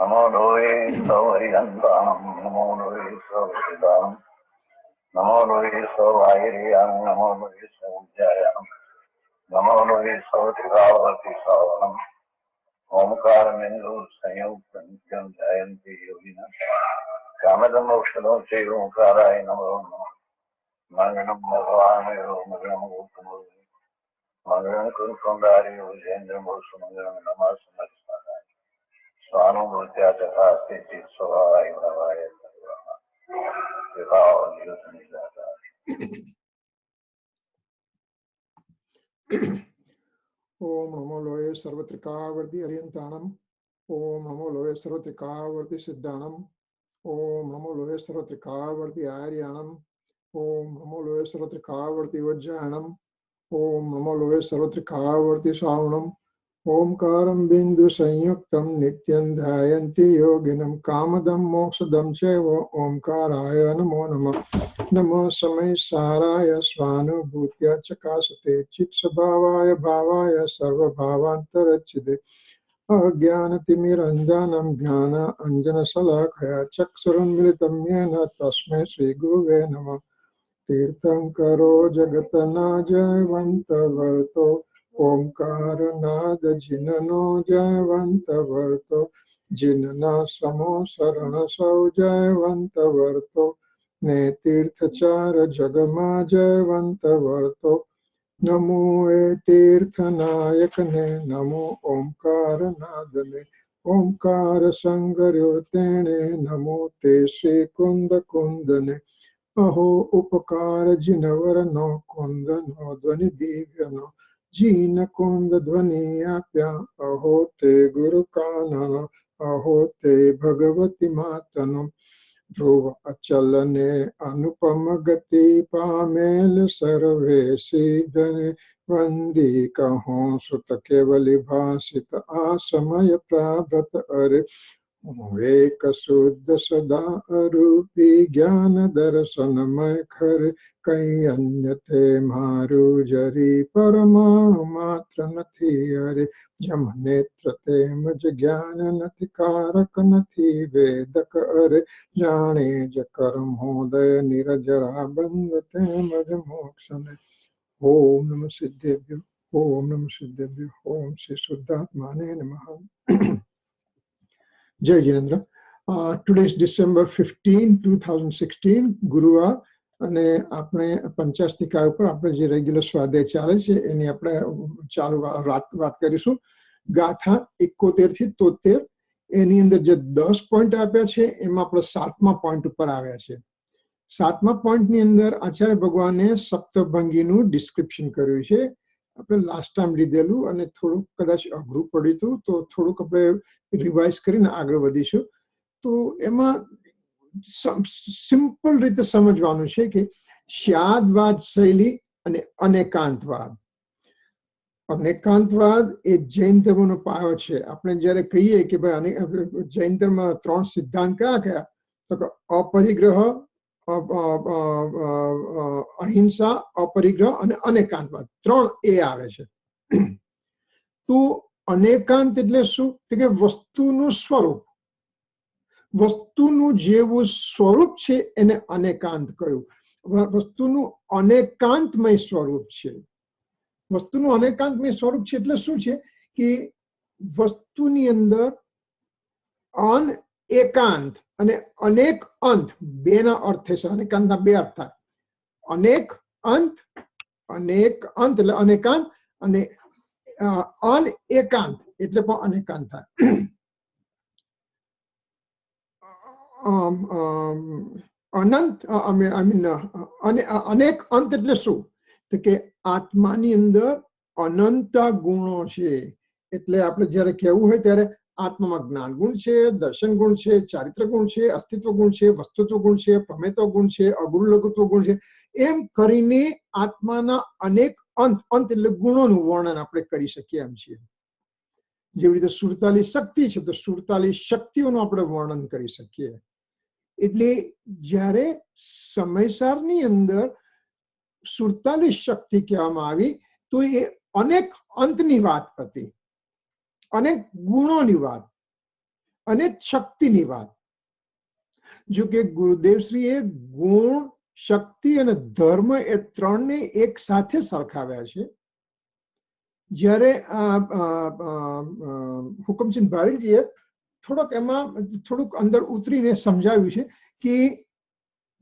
नमो लोये सौहरिहन्तां नमो लोये सौहृदां नमो लोये सौवाहिर्यां नमो लोये सौज्जायां नमो लोये सौधिरावति सावनम् ओंकारमेन्दु संयुक्तं नित्यं ध्यायन्ति योगिनः कामदमोक्षदं चैवोंकाराय नमो नमः मङ्गलं भगवान् मङ्गलं गौतमो मङ्गलं कुरुकुण्डारि विजेन्द्रमो सुमङ्गलं नमः समर्पयामि स्वानुभूत्या तथा स्थिति स्वभावाय भवाय ओम नमो लोये सर्वत्रिकावर्ति हरियंताणम् ओम नमो लोये सर्वत्रिकावर्ति सिद्धाणम् ओम नमो लोये सर्वत्रिकावर्ति आर्याणम् ओम नमो लोये सर्वत्रिकावर्ति वज्रायणम् ओम नमो लोये सर्वत्रिकावर्ति श्रावणम् ओंकारं बिंदु संयुक्तं नित्यं ध्यायन्ति योगिनं कामदं मोक्षदं चैव ओंकाराय नमो नमः नमो समय साराय स्वानुभूत्या चकासते चित्स्वभावाय भावाय सर्वभावान्तरच्छिदे अज्ञानतिमिरञ्जनं ज्ञान अंजनशलाकया चक्षुरुन्मिलितं येन तस्मै श्रीगुरुवे नमः तीर्थंकरो जगन्नाथवर्तो ओंकार नाद जिननो जयवंत वर्तो जिनना समो शरण सौ जयवंत वर्तो ने तीर्थचार जगमा जयवंत वर्तो नमो ए तीर्थनायक ने नमो ओंकार नाद ने ओंकार संगर्यो तेणे नमो ते श्री कुंद कुंद ने अहो उपकार जिनवर नो कुंद नो ध्वनि दिव्य नो जीन कुंद ध्वनि आप्या अहो ते गुरु कानन अहो ते भगवती मातनो ध्रुव अचल ने अनुपम गति पामेल सर्वे सीधने वंदी कहो सुत केवली भाषित आसमय प्राव्रत अरे एक शुद्ध सदा अरूपी ज्ञान दर्शनमय खर कई अन्य थे मारू जरी परमाणु मात्र नथी अरे जम नेत्र ते मज ज्ञान नथी कारक नथी वेदक अरे जाने ज करम होदय निरजरा बंद ते मज मोक्ष ने ओम नमः सिद्धेभ्यो ओम नमः सिद्धेभ्यो ओम श्री शुद्धात्माने नमः जय जिनेन्द्र today is December 15 2016 ગુરુવાર અને આપણે પંચાસ્તિકા ઉપર આપણે જે રેગ્યુલર સ્વાધ્યાય ચાલે છે એની આપણે ચાલુ વાત કરીશું ગાથા 71 થી 73 એની અંદર જે 10 પોઈન્ટ આપ્યા છે એમાં આપણે 7મા પોઈન્ટ ઉપર આવ્યા છે 7મા પોઈન્ટની અંદર આચાર્ય ભગવાને સપ્તભંગીનું ડિસ્ક્રિપ્શન કર્યું છે આપણે લાસ્ટ ટાઈમ લીધેલું અને થોડુંક કદાચ અઘરું પડ્યું હતું તો થોડુંક આપણે રિવાઇઝ કરીને આગળ વધીશું તો એમાં સિમ્પલ રીતે સમજવાનું છે કે શ્યાદવાદ શૈલી અને અનેકાંતવાદ એ જૈન ધર્મનો પાયો છે આપણે જ્યારે કહીએ કે ભાઈ જૈન ધર્મમાં 3 સિદ્ધાંત કયા કયા તો કે અપરિગ્રહ અહિંસા અપરિગ્રહ અને અનેકાંતવાદ 3 એ આવે છે તો અનેકાંત એટલે શું તો કે વસ્તુનું સ્વરૂપ વસ્તુનું જેવું સ્વરૂપ છે એને અનેકાંત કહ્યું વસ્તુનું અનેકાંતમય સ્વરૂપ છે વસ્તુનું અનેકાંતમય સ્વરૂપ છે એટલે શું છે કે વસ્તુની અંદર એકાંત અને અનેક અંત બેના અર્થ થશે અનેકાંતના બે અર્થ થાય અનેક અંત એટલે અનેકાંત અને અનેકાંત એટલે પણ અનેકાંત થાય અનંત અનેક અંત એટલે શું તો કે આત્માની અંદર અનંત ગુણો છે એટલે આપણે જ્યારે કહેવું હોય ત્યારે આત્મામાં જ્ઞાન ગુણ છે દર્શન ગુણ છે ચારિત્ર ગુણ છે અસ્તિત્વ ગુણ છે વસ્તુત્વ ગુણ છે પ્રમેત્વ ગુણ છે અગુરુ લઘુત્વ ગુણ છે એમ કરીને આત્માના અનેક અંત એટલે ગુણોનું વર્ણન આપણે કરી શકીએ એમ છીએ જેવી રીતે 47 શક્તિ છે તો 47 શક્તિઓનું આપણે વર્ણન કરી શકીએ એટલે જ્યારે સમયસારની અંદર 47 શક્તિ કહેવામાં આવી તો એ અનેક અંતની વાત હતી અનેક ગુણોની વાત અને શક્તિની વાત. જો કે ગુરુદેવશ્રીએ ગુણ, શક્તિ અને ધર્મ એ ત્રણને એક સાથે સરખાવ્યા છે. જ્યારે હુકમચંદ ભારેજીએ થોડુંક અંદર ઉતરીને સમજાવ્યું છે કે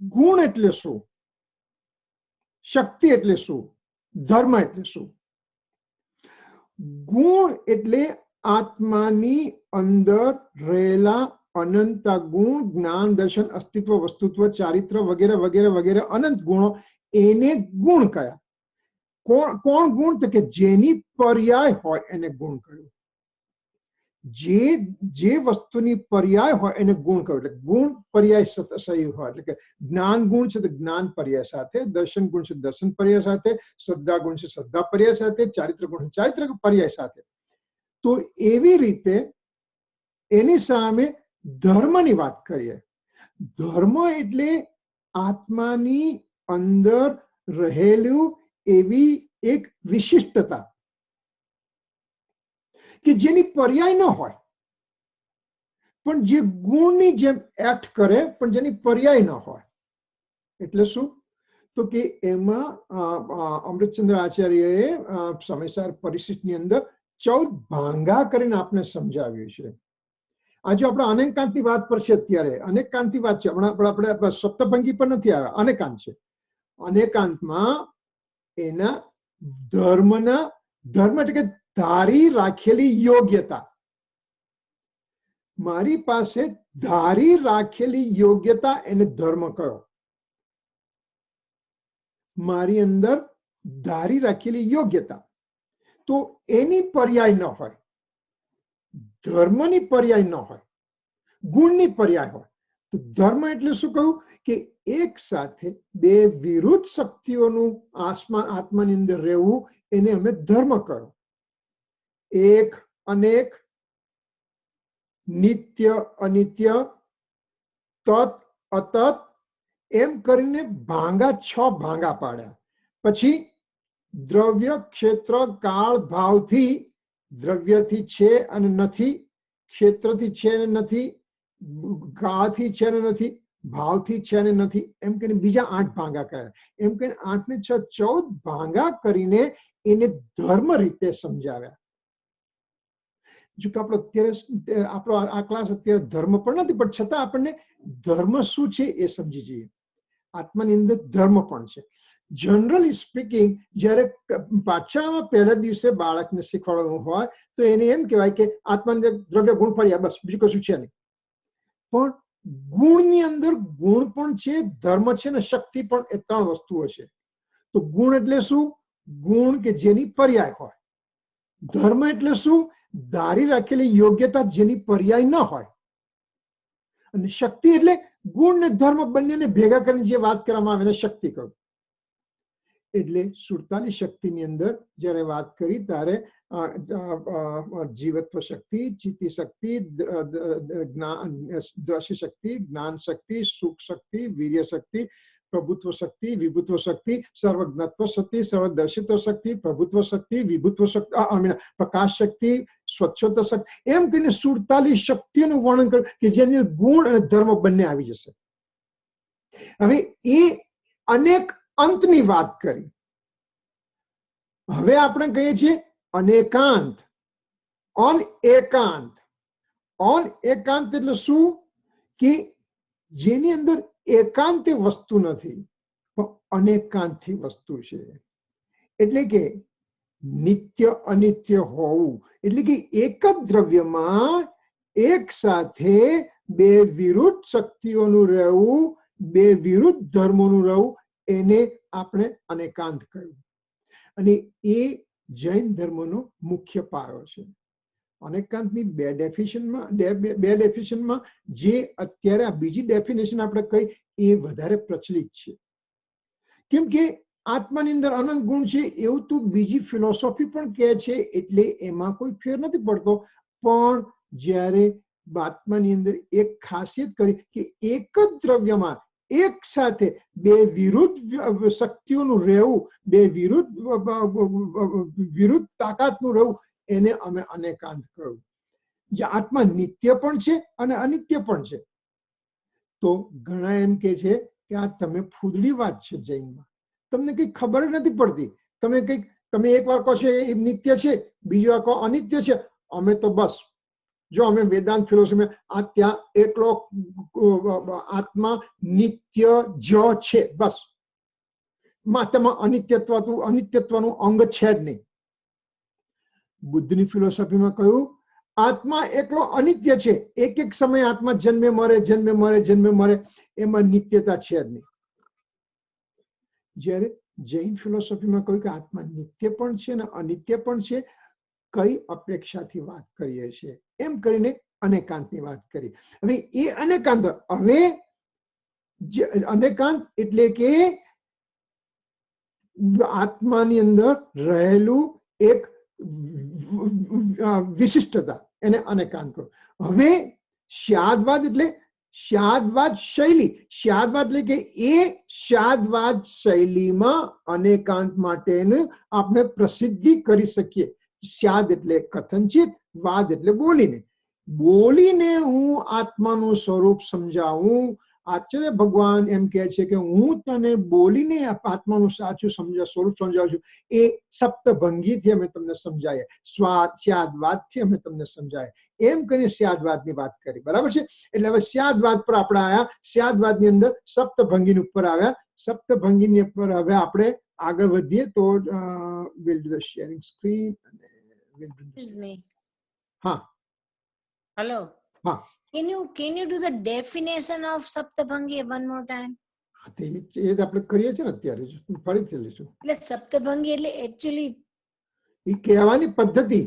ગુણ એટલે શું, શક્તિ એટલે શું, ધર્મ એટલે શું. ગુણ એટલે આત્માની અંદર રહેલા અનંત ગુણ, જ્ઞાન, દર્શન, અસ્તિત્વ, વસ્તુત્વ, ચારિત્ર વગેરે વગેરે વગેરે અનંત ગુણો, એને ગુણ કયા. કોણ ગુણ? તો કે જેની પર્યાય હોય એને ગુણ કહ્યું. જે વસ્તુની પર્યાય હોય એને ગુણ કહ્યું. એટલે ગુણ પર્યાય સહી હોય. એટલે કે જ્ઞાન ગુણ છે તો જ્ઞાન પર્યાય સાથે, દર્શન ગુણ છે દર્શન પર્યાય સાથે, શ્રદ્ધા ગુણ છે શ્રદ્ધા પર્યાય સાથે, ચારિત્ર ગુણ છે ચારિત્ર પર્યાય સાથે. તો એવી રીતે એની સામે ધર્મની વાત કરીએ. ધર્મ એટલે આત્માની અંદર રહેલું એવી એક વિશિષ્ટતા કે જેની પર્યાય ન હોય, પણ જે ગુણની જેમ એક્ટ કરે, પણ જેની પર્યાય ન હોય. એટલે શું? તો કે એમાં અમૃતચંદ્ર આચાર્યએ સમયસાર પરિશિષ્ટની અંદર 14 ભાંગા કરીને આપણે સમજાવ્યું છે. આજે આપણે અનેકાંતની વાત પર છે. અત્યારે અનેકાંતની વાત છે. આપણે સપ્તભંગી પર નથી આવ્યા, અનેકાંત છે. અનેકાંતમાં એના ધર્મ એટલે કે ધારી રાખેલી યોગ્યતા. મારી પાસે ધારી રાખેલી યોગ્યતા એને ધર્મ કયો. મારી અંદર ધારી રાખેલી યોગ્યતા, તો એની પર્યાય ન હોય, ધર્મની પર્યાય ન હોય, ગુણની પર્યાય હોય. તો ધર્મ એટલે શું કહ્યું? કે એક સાથે બે વિરુદ્ધ શક્તિઓનું આત્માની અંદર રહેવું, એને અમે ધર્મ કહ્યું. એક અનેક, નિત્ય અનિત્ય, તત અતત, એમ કરીને 6 ભાંગા પાડ્યા. પછી દ્રવ્ય, ક્ષેત્ર, કાળ, ભાવથી, દ્રવ્યથી છે અને નથી, ક્ષેત્રથી છે અને નથી, કાળથી છે અને નથી, ભાવથી છે અને નથી, એમ કરીને બીજા 8 ભાંગા કર્યા. એમ કરીને 8 ને 6 14 ભાંગા કરીને એને ધર્મ રીતે સમજાવ્યા. જો કે આપણો આ ક્લાસ અત્યારે ધર્મ પણ નથી, પણ છતાં આપણને ધર્મ શું છે એ સમજી જઈએ. આત્માની અંદર ધર્મ પણ છે. જનરલી સ્પીકિંગ, જ્યારે પાઠશાળામાં પહેલા દિવસે બાળકને શીખવાડવાનું હોય તો એને એમ કહેવાય કે આત્માની અંદર દ્રવ્ય ગુણ પર્યાય, બસ બીજું કશું છે નહીં. પણ ગુણની અંદર ગુણ પણ છે, ધર્મ છે ને શક્તિ પણ, એ 3 વસ્તુઓ છે. તો ગુણ એટલે શું? ગુણ કે જેની પર્યાય હોય. ધર્મ એટલે શું? ધારી રાખેલી યોગ્યતા જેની પર્યાય ન હોય. અને શક્તિ એટલે ગુણ ને ધર્મ બંનેને ભેગા કરીને જે વાત કરવામાં આવે એને શક્તિ કહ્યું. એટલે 47 શક્તિની અંદર જ્યારે વાત કરી ત્યારે જીવત્વ શક્તિ, ચિત્તી શક્તિ, દ્રશ્ય શક્તિ, જ્ઞાન શક્તિ, સુખ શક્તિ, વીર્ય શક્તિ, પ્રભુત્વ શક્તિ, વિભુત્વ શક્તિ, સર્વજ્ઞત્વ શક્તિ, સર્વદર્શિત્વ શક્તિ, પ્રભુત્વ શક્તિ, વિભુત્વ શક્તિ, પ્રકાશ શક્તિ, સ્વચ્છતા શક્તિ, એમ કરીને 47 શક્તિઓનું વર્ણન કર્યું કે જેની ગુણ અને ધર્મ બંને આવી જશે. હવે એ અનેક અંતની વાત કરી. હવે આપણે કહીએ છીએ અનેકાંત, અનેકાંત. અનેકાંત એટલે શું? કે જેની અંદર એકાંત વસ્તુ નથી, પણ અનેકાંતથી વસ્તુ છે. એટલે કે નિત્ય અનિત્ય હોવું, એટલે કે એક જ દ્રવ્યમાં એક સાથે બે વિરુદ્ધ શક્તિઓનું રહેવું, બે વિરુદ્ધ ધર્મોનું રહેવું, એને આપણે અનેકાંત કહ્યું. અને એ જૈન ધર્મનો મુખ્ય પાયો છે. અનેકાંતની બે ડેફિનેશનમાં જે અત્યારે આ બીજી ડેફિનેશન આપણે કહી એ વધારે પ્રચલિત છે. કેમ કે આત્માની અંદર અનંત ગુણ છે એવું તો બીજી ફિલોસોફી પણ કહે છે, એટલે એમાં કોઈ ફેર નથી પડતો. પણ જ્યારે આત્માની અંદર એક ખાસિયત કરી કે એક જ દ્રવ્યમાં એક સાથે બે વિરુદ્ધ શક્તિઓનું રહેવું, બે વિરુદ્ધ તાકાતનું રહેવું, એને અમે અનેકાંત કહ્યું. જે આત્મા નિત્ય પણ છે અને અનિત્ય પણ છે. તો ઘણા એમ કે છે કે આ તમે ફૂદડી વાત છે જૈનમાં, તમને કઈ ખબર જ નથી પડતી. તમે એક વાર કહો છો એ નિત્ય છે, બીજી વાર કહો અનિત્ય છે. અમે તો બસ જો અમે વેદાંત ફિલોસોફી આ ત્યાં એકલો આત્મા નિત્ય જ છે બસ, તેમાં અનિત્યત્વનું અંગ છે જ નહીં. બુદ્ધની ફિલોસોફીમાં કહ્યું આત્મા એકલો અનિત્ય છે, એક એક સમય આત્મા જન્મે મરે, એમાં નિત્યતા છે જ નહીં. જ્યારે જૈન ફિલોસોફીમાં કહ્યું કે આત્મા નિત્ય પણ છે ને અનિત્ય પણ છે, કઈ અપેક્ષાથી વાત કરીએ છીએ એમ કરીને અનેકાંતની વાત કરી. હવે એ અનેકાંત, હવે અનેકાંત એટલે કે આત્માની અંદર રહેલું એક વિશિષ્ટતા, એને અનેકાંત કહો. હવે શ્યાદવાદ એટલે શ્યાદવાદ શૈલી, શ્યાદવાદ એટલે કે એ શ્યાદવાદ શૈલીમાં અનેકાંત માટેનું આપણે પ્રસિદ્ધિ કરી શકીએ. શ્યાદ એટલે કથનચિત, વાદ એટલે બોલીને હું આત્માનું સ્વરૂપ સમજાવું. આચાર્ય ભગવાન એમ કહે છે કે હું તને બોલીને આત્માનું સાચું સ્વરૂપ સમજાવું છું. એ સપ્તભંગીથી અમે તમને સમજાય, શ્યાદવાદથી અમે તમને સમજાય, એમ કરીને શ્યાદવાદની વાત કરી. બરાબર છે. એટલે હવે શ્યાદવાદ પર આપણે આવ્યા, શ્યાદવાદની અંદર સપ્તભંગીની ઉપર આવ્યા. સપ્તભંગીની ઉપર હવે આપણે આગળ વધીએ તો we'll do the sharing screen. Excuse me. હા, Hello. હા. Can you do the definition of Saptabhangi one more time? એ આપણે કરીએ છીએ ને અત્યારે, ફરીથી લઈશું. એટલે સપ્તભંગી એટલે એકચ્યુઅલી એ કહેવાની પદ્ધતિ.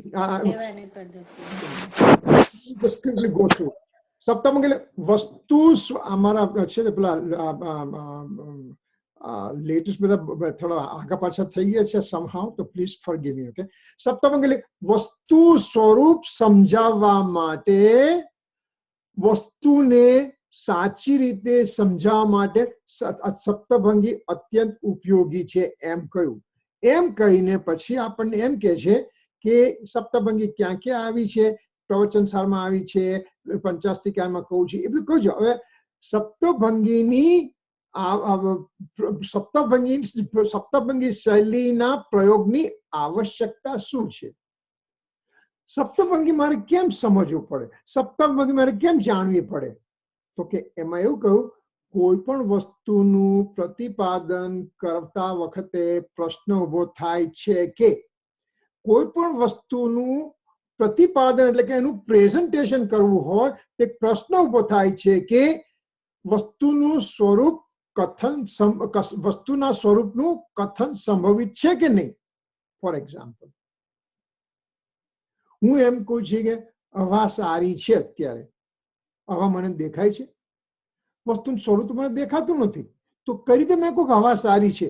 કહેવાની પદ્ધતિ. સપ્તભંગી એટલે વસ્તુ અમારા છે ને પેલા લેટેસ્ટ બધા થોડા આગા પાછા થઈ ગયા છે somehow, તો પ્લીઝ ફોરગીવ મી. ઓકે, સપ્તભંગી એટલે વસ્તુ સ્વરૂપ સમજાવવા માટે, વસ્તુને સાચી રીતે સમજાવવા માટે સપ્તભંગી અત્યંત ઉપયોગી છે એમ કહ્યું. એમ કહીને પછી આપણને એમ કે છે કે સપ્તભંગી ક્યાં ક્યાં આવી છે, પ્રવચનસારમાં આવી છે, પંચાસ્તિકામાં કહું છું, એ બધું કહું છું. હવે સપ્તભંગી શૈલીના પ્રયોગની આવશ્યકતા શું છે? સપ્તભંગી મારે કેમ સમજવું પડે? સપ્તભંગી મારે કેમ જાણવી પડે? તો કે એમાં એવું કહ્યું, કોઈ પણ વસ્તુનું પ્રતિપાદન કરતા વખતે પ્રશ્ન ઉભો થાય છે કે કોઈ પણ વસ્તુનું પ્રતિપાદન એટલે કે એનું પ્રેઝન્ટેશન કરવું હોય, તે પ્રશ્ન ઉભો થાય છે કે વસ્તુનું સ્વરૂપ વસ્તુના સ્વરૂપનું કથન સંભવિત છે કે નહીં. ફોર એક્ઝામ્પલ, હું એમ કહું છું કે હવા સારી છે, અત્યારે હવા મને દેખાય છે, વસ્તુનું સ્વરૂપ મને દેખાતું નથી, તો કઈ રીતે મેં કહું કે હવા સારી છે?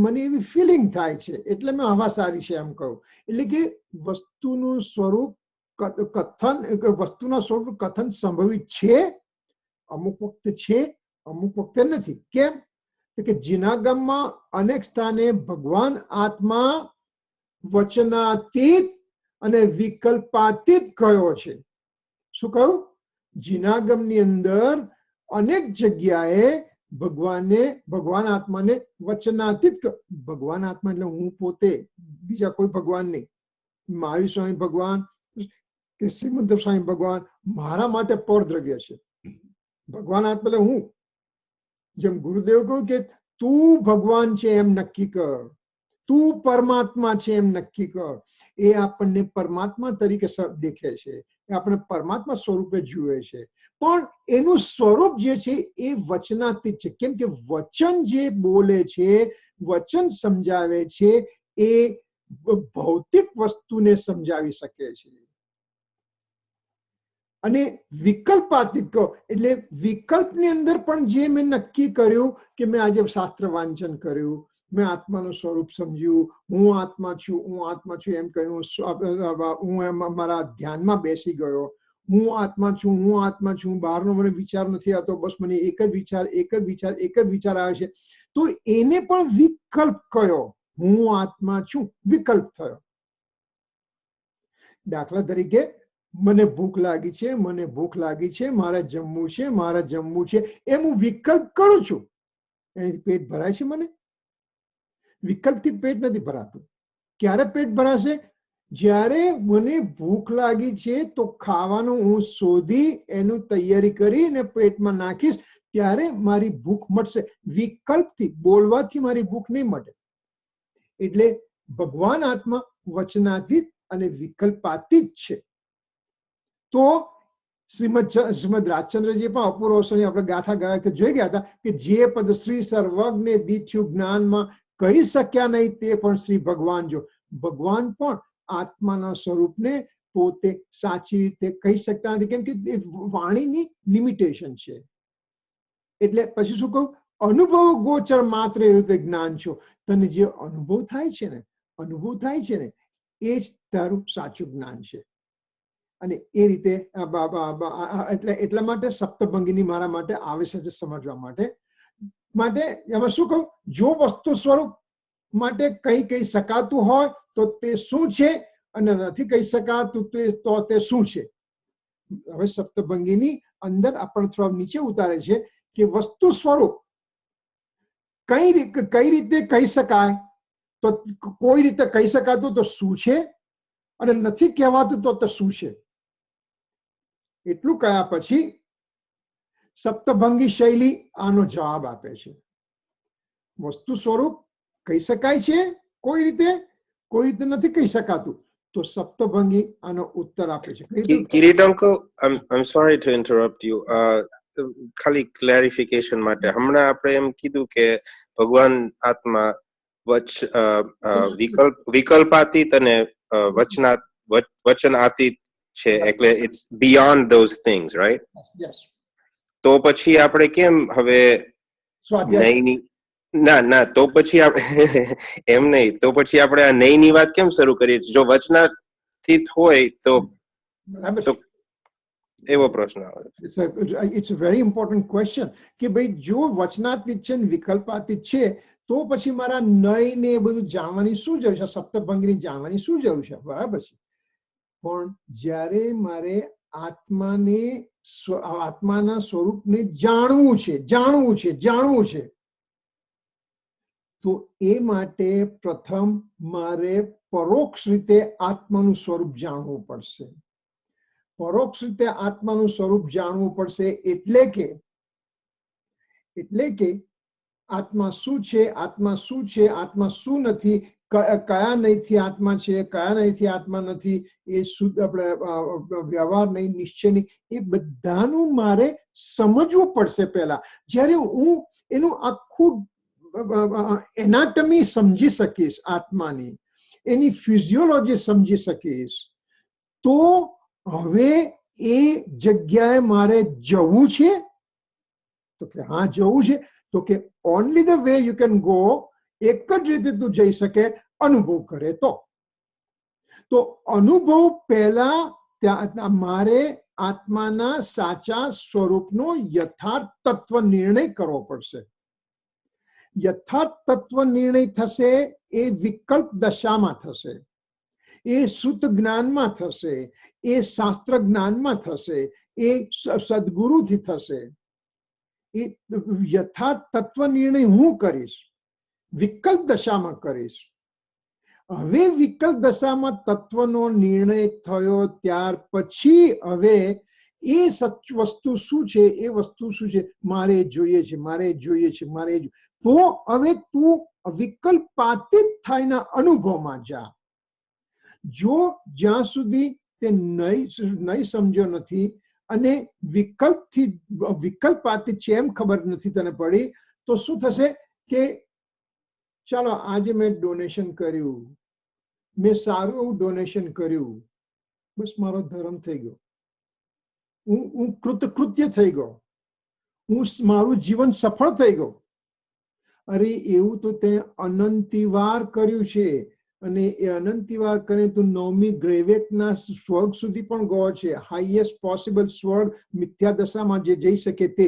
મને એવી ફિલિંગ થાય છે એટલે મેં હવા સારી છે એમ કહું. એટલે કે વસ્તુનું સ્વરૂપ વસ્તુના સ્વરૂપ કથન સંભવિત છે, અમુક વખતે છે, અમુક વખતે નથી. કેમ? તો કે જીનાગમમાં અનેક સ્થાને ભગવાન આત્મા વચનાતીત અને વિકલ્પાતીત કયો છે. શું કહ્યું? જીનાગમની અંદર અનેક જગ્યાએ ભગવાન આત્માને વચનાતીત, ભગવાન આત્મા એટલે હું પોતે, બીજા કોઈ ભગવાન નહીં. મહાવીર સ્વામી ભગવાન કે શ્રીમંત સ્વામી ભગવાન મારા માટે પરદ્રવ્ય છે. ભગવાન આત્મા એટલે હું. જેમ ગુરુદેવ કહ્યું કે તું ભગવાન છે એમ નક્કી કર, તું પરમાત્મા છે એમ નક્કી કર. એ આપણને પરમાત્મા તરીકે દેખે છે, એ આપણે પરમાત્મા સ્વરૂપે જુએ છે, પણ એનું સ્વરૂપ જે છે એ વચનાતીત છે. કેમ કે વચન જે બોલે છે, વચન સમજાવે છે, એ ભૌતિક વસ્તુને સમજાવી શકે છે. અને વિકલ્પાતીત કહો એટલે વિકલ્પની અંદર પણ જે મેં નક્કી કર્યું કે મેં આજે શાસ્ત્ર વાંચન કર્યું, મેં આત્માનું સ્વરૂપ સમજ્યું, હું આત્મા છું એમ કહ્યું, હું એમ મારા ધ્યાનમાં બેસી ગયો, હું આત્મા છું, બહારનો મને વિચાર નથી આવતો, બસ મને એક જ વિચાર આવે છે, તો એને પણ વિકલ્પ કયો. હું આત્મા છું, વિકલ્પ થયો. દાખલા તરીકે મને ભૂખ લાગી છે, મને ભૂખ લાગી છે, મારે જમવું છે, મારે જમવું છે, એમ હું વિકલ્પ કરું છું. એનાથી પેટ ભરાય છે મને? વિકલ્પથી પેટ નથી ભરાતું. ક્યારે પેટ ભરાશે? જ્યારે મને ભૂખ લાગી છે તો ખાવાનું હું શોધી એનું તૈયારી કરીને પેટમાં નાખીશ, ત્યારે મારી ભૂખ મળશે. વિકલ્પથી, બોલવાથી મારી ભૂખ નહીં મળે. એટલે ભગવાન આત્મા વચનાતીત અને વિકલ્પાતીત છે. તો શ્રીમદ રાજચંદ્રજી પણ અપૂર્વ અવસરની આપણે ગાથા ગાયા જોઈ ગયા હતા કે જે પદ શ્રી સર્વજ્ઞ દીઠ્યું જ્ઞાનમાં કહી શક્યા નહીં તે પણ શ્રી ભગવાન જો. ભગવાન પણ આત્માના સ્વરૂપને પોતે સાચી રીતે કહી શકતા નથી, કેમ કે એ વાણીની લિમિટેશન છે. એટલે પછી શું કહું? અનુભવ ગોચર માત્ર એવું તે જ્ઞાન છો. તને જે અનુભવ થાય છે ને, એ જ તારું સાચું જ્ઞાન છે. અને એ રીતે એટલા માટે સપ્તભંગીની મારા માટે આવશ્યક છે સમજવા માટે એમાં શું કહું? જો વસ્તુ સ્વરૂપ માટે કઈ કહી શકાતું હોય તો તે શું છે, અને નથી કહી શકાતું તો તે શું છે. હવે સપ્તભંગીની અંદર આપણે થોડા નીચે ઉતારે છે કે વસ્તુ સ્વરૂપ કઈ રીતે કહી શકાય, તો કોઈ રીતે કહી શકાતું તો શું છે, અને નથી કહેવાતું તો શું છે. એટલું કયા પછી સપ્તભંગી શૈલી આનો જવાબ આપે છે. વસ્તુ સ્વરૂપ કહી શકાય છે કોઈ રીતે નથી કહી શકાતું, તો સપ્તભંગી આનો ઉત્તર આપે છે. Kirit uncle, I'm sorry to interrupt you. ખાલી ક્લેરિફિકેશન માટે હમણાં આપણે એમ કીધું કે ભગવાન આત્મા વિકલ્પાતીત અને વચનાતીત છે, એટલે it's beyond those things, right? તો પછી આપણે કેમ હવે નહીની ના તો પછી આપણે એમ નહીં, તો પછી આપણે આ નહીની વાત કેમ શરૂ કરીએ છીએ? જો વચનાતીત હોય તો એવો પ્રશ્ન આવે છે. It's a very important question કે ભાઈ જો વચનાતીત છે ને વિકલ્પાતીત છે તો પછી મારા નય ને બધું જાણવાની શું જરૂર છે? સપ્તભંગની જાણવાની શું જરૂર છે? બરાબર છે. પણ જ્યારે મારે આત્માના સ્વરૂપને જાણવું છે તો એ માટે પ્રથમ મારે પરોક્ષ રીતે આત્માનું સ્વરૂપ જાણવું પડશે. પરોક્ષ રીતે આત્માનું સ્વરૂપ જાણવું પડશે એટલે કે આત્મા શું છે, આત્મા શું નથી, કયા નહીંથી આત્મા છે, કયા નહીંથી આત્મા નથી, એ શુદ્ધ આપણે વ્યવહાર નહીં, નિશ્ચય નહીં, એ બધાનું મારે સમજવું પડશે. પહેલા જ્યારે હું એનું આખું એનાટમી સમજી શકીશ, આત્માની એની ફિઝિયોલોજી સમજી શકીશ, તો હવે એ જગ્યાએ મારે જવું છે. તો કે હા જવું છે. તો કે only the way you can go, એક જ રીતે તું જઈ શકે અનુભવ કરે તો અનુભવ પહેલા ત્યાં મારે આત્માના સાચા સ્વરૂપનો યથાર્થ તત્વ નિર્ણય કરવો પડશે. યથાર્થ તત્વ નિર્ણય થશે એ વિકલ્પ દશામાં થશે, એ શુદ્ધ જ્ઞાનમાં થશે, એ શાસ્ત્ર જ્ઞાનમાં થશે, એ સદગુરુથી થશે. એ યથાર્થ તત્વ નિર્ણય હું કરીશ, વિકલ્પ દશામાં કરીશ. હવે વિકલ્પ દશામાં તત્વનો નિર્ણય થયો ત્યાર પછી હવે એ વસ્તુ શું છે, મારે જોઈએ છે. તો હવે તું વિકલ્પાતીત થઈને અનુભવમાં જા. જો જ્યાં સુધી તે નહીં સમજ્યો નથી અને વિકલ્પાતીત છે એમ ખબર નથી તને પડી, તો શું થશે કે ચાલો આજે મેં ડોનેશન કર્યું, મેં સારું એવું ડોનેશન કર્યું, બસ મારો ધર્મ થઈ ગયો, હું કૃતકૃત્ય થઈ ગયો, મારું જીવન સફળ થઈ ગયું. અરે એવું તો તે અનંતિવાર કર્યું છે, અને એ અનંતિવાર કરીને તું 9મી ગ્રેવેકના સ્વર્ગ સુધી પણ ગયો છે. હાઈએસ્ટ પોસિબલ સ્વર્ગ મિથ્યા દશામાં જે જઈ શકે તે,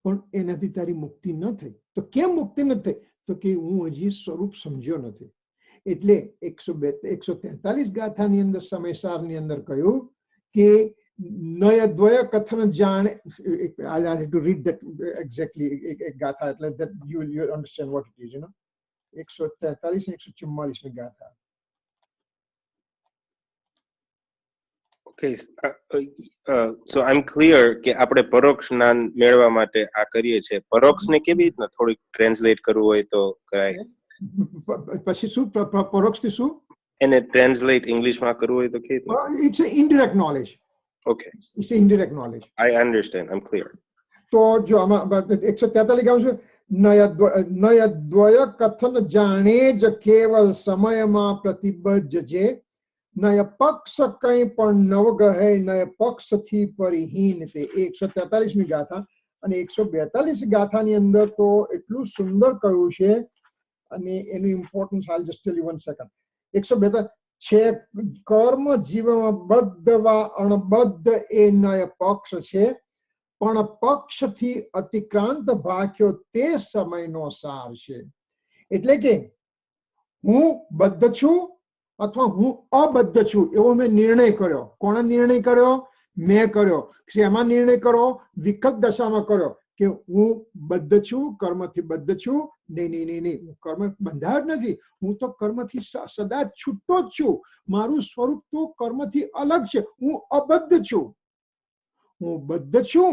પણ એનાથી તારી મુક્તિ ન થઈ. તો કેમ મુક્તિ ન થઈ? તો કે હું હજી સ્વરૂપ સમજ્યો નથી. એટલે 143 ગાથાની અંદર સમયસારની અંદર કહ્યું કે નય દ્વય કથન જાણે, I have to read that exactly એક ગાથા એટલે that you understand what it is, you know. 143 અને 144 ગાથા. Okay, so I'm clear કે આપણે પરોક્ષ જ્ઞાન મેળવવા માટે આ કરીએ છીએ. પરોક્ષને કેવી રીતના થોડીક ટ્રાન્સલેટ કરવું હોય તો કરાય? પછી શું પરોક્ષથી શું એને ટ્રાન્સલેટ ઇંગ્લિશમાં કરવું હોય તો કેવી રીતના? It's an indirect knowledge. Okay, It's an indirect knowledge. I understand, I'm clear. તો જો આમાં 143 ગાઉં છું, નય દ્વય કથન જાણે જ કેવલ સમયમાં પ્રતિબદ્ધ જે, નય પક્ષ કંઈ પણ નવગ્રહે નય પક્ષથી પરિહીન. તે 143મી ગાથા. અને 142 ગાથાની અંદર તો એટલું સુંદર કહ્યું છે અને એનું importance I'll just tell you one second. 142 છે કર્મ જીવમાં બદ્ધ વા અણબદ્ધ એ નય પક્ષ છે, પણ પક્ષથી અતિક્રાંત ભાગ્યો તે સમયનો સાર છે. એટલે કે હું બદ્ધ છું અથવા હું અબદ્ધ છું એવો મેં નિર્ણય કર્યો. કોણે નિર્ણય કર્યો? મેં કર્યો. શેમાં નિર્ણય કર્યો? વિકલ્પ દશામાં કર્યો કે હું બદ્ધ છું, કર્મથી બદ્ધ છું. નહીં, હું કર્મ બંધાયો જ નથી. હું તો કર્મથી સદા છૂટો જ છું. મારું સ્વરૂપ તો કર્મથી અલગ છે. હું અબદ્ધ છું. હું બદ્ધ છું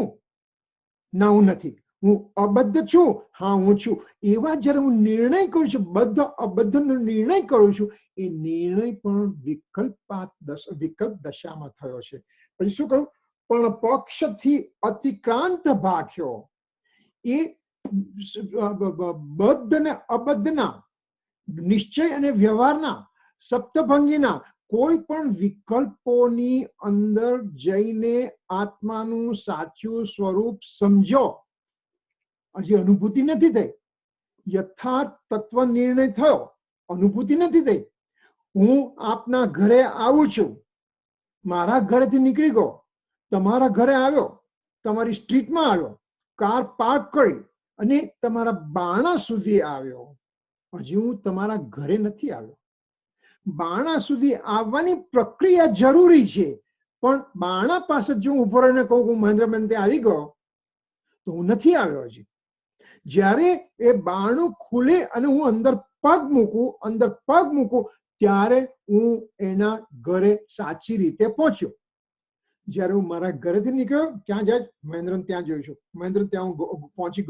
ના હું નથી. હું અબદ્ધ છું, હા હું છું. એવા જ્યારે હું નિર્ણય કરું છું, બદ્ધ અબદ્ધનો નિર્ણય કરું છું, એ નિર્ણય પણ વિકલ્પ દશામાં થયો છે. પછી શું કહ્યું? પણ પક્ષથી અતિક્રાંત ભાગ્યો. એ બદ્ધ ને અબદ્ધના નિશ્ચય અને વ્યવહારના સપ્તભંગીના કોઈ પણ વિકલ્પોની અંદર જઈને આત્માનું સાચું સ્વરૂપ સમજો. હજી અનુભૂતિ નથી થઈ. યથાર્થ તત્વ નિર્ણય થયો, અનુભૂતિ નથી થઈ. હું આપના ઘરે આવું છું, મારા ઘરેથી નીકળી ગયો, તમારા ઘરે આવ્યો, તમારી સ્ટ્રીટમાં આવ્યો, કાર પાર્ક કરી અને તમારા બાણા સુધી આવ્યો. હજી હું તમારા ઘરે નથી આવ્યો. બાણા સુધી આવવાની પ્રક્રિયા જરૂરી છે, પણ બાણા પાસે જો હું ઉભો રહીને કહું હું મહેન્દ્રબેન ત્યાં આવી ગયો તો હું નથી આવ્યો હજી. જ્યારે એ બાણું ખુલે અને હું અંદર પગ મૂકું ત્યારે હું એના ઘરે સાચી રીતે પહોંચ્યો. જ્યારે હું મારા ઘરેથી નીકળ્યો, ક્યાં જાય? મહેન્દ્રને ત્યાં જોઈશું. મહેન્દ્ર ત્યાં હું પહોંચી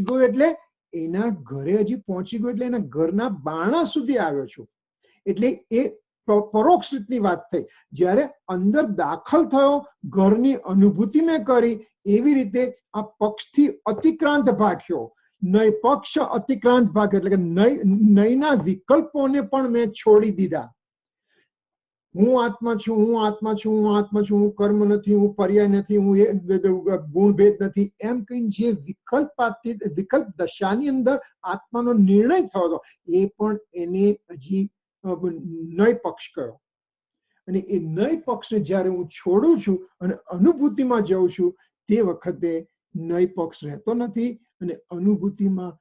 ગયો એટલે એના ઘરે હજી પહોંચી ગયો એટલે એના ઘરના બાણા સુધી આવ્યો છું. એટલે એ પરોક્ષ રીતની વાત થઈ. જ્યારે અંદર દાખલ થયો, ઘરની અનુભૂતિ મેં કરી, એવી રીતે આ પક્ષથી અતિક્રાંત ભાગ્યો. નય પક્ષ અતિક્રાંત ભાગ એટલે કે નયના વિકલ્પોને પણ મેં છોડી દીધા. હું આત્મા છું, હું કર્મ નથી, હું પર્યાય નથી, હું ગુણભેદ નથી, એમ કહીને જે વિકલ્પ દશાની અંદર આત્માનો નિર્ણય થયો હતો એ પણ એને હજી નય પક્ષ કયો. અને એ નય પક્ષને જ્યારે હું છોડું છું અને અનુભૂતિમાં જાઉં છું, તે વખતે નય પક્ષ રહેતો નથી અને અનુભૂતિમાં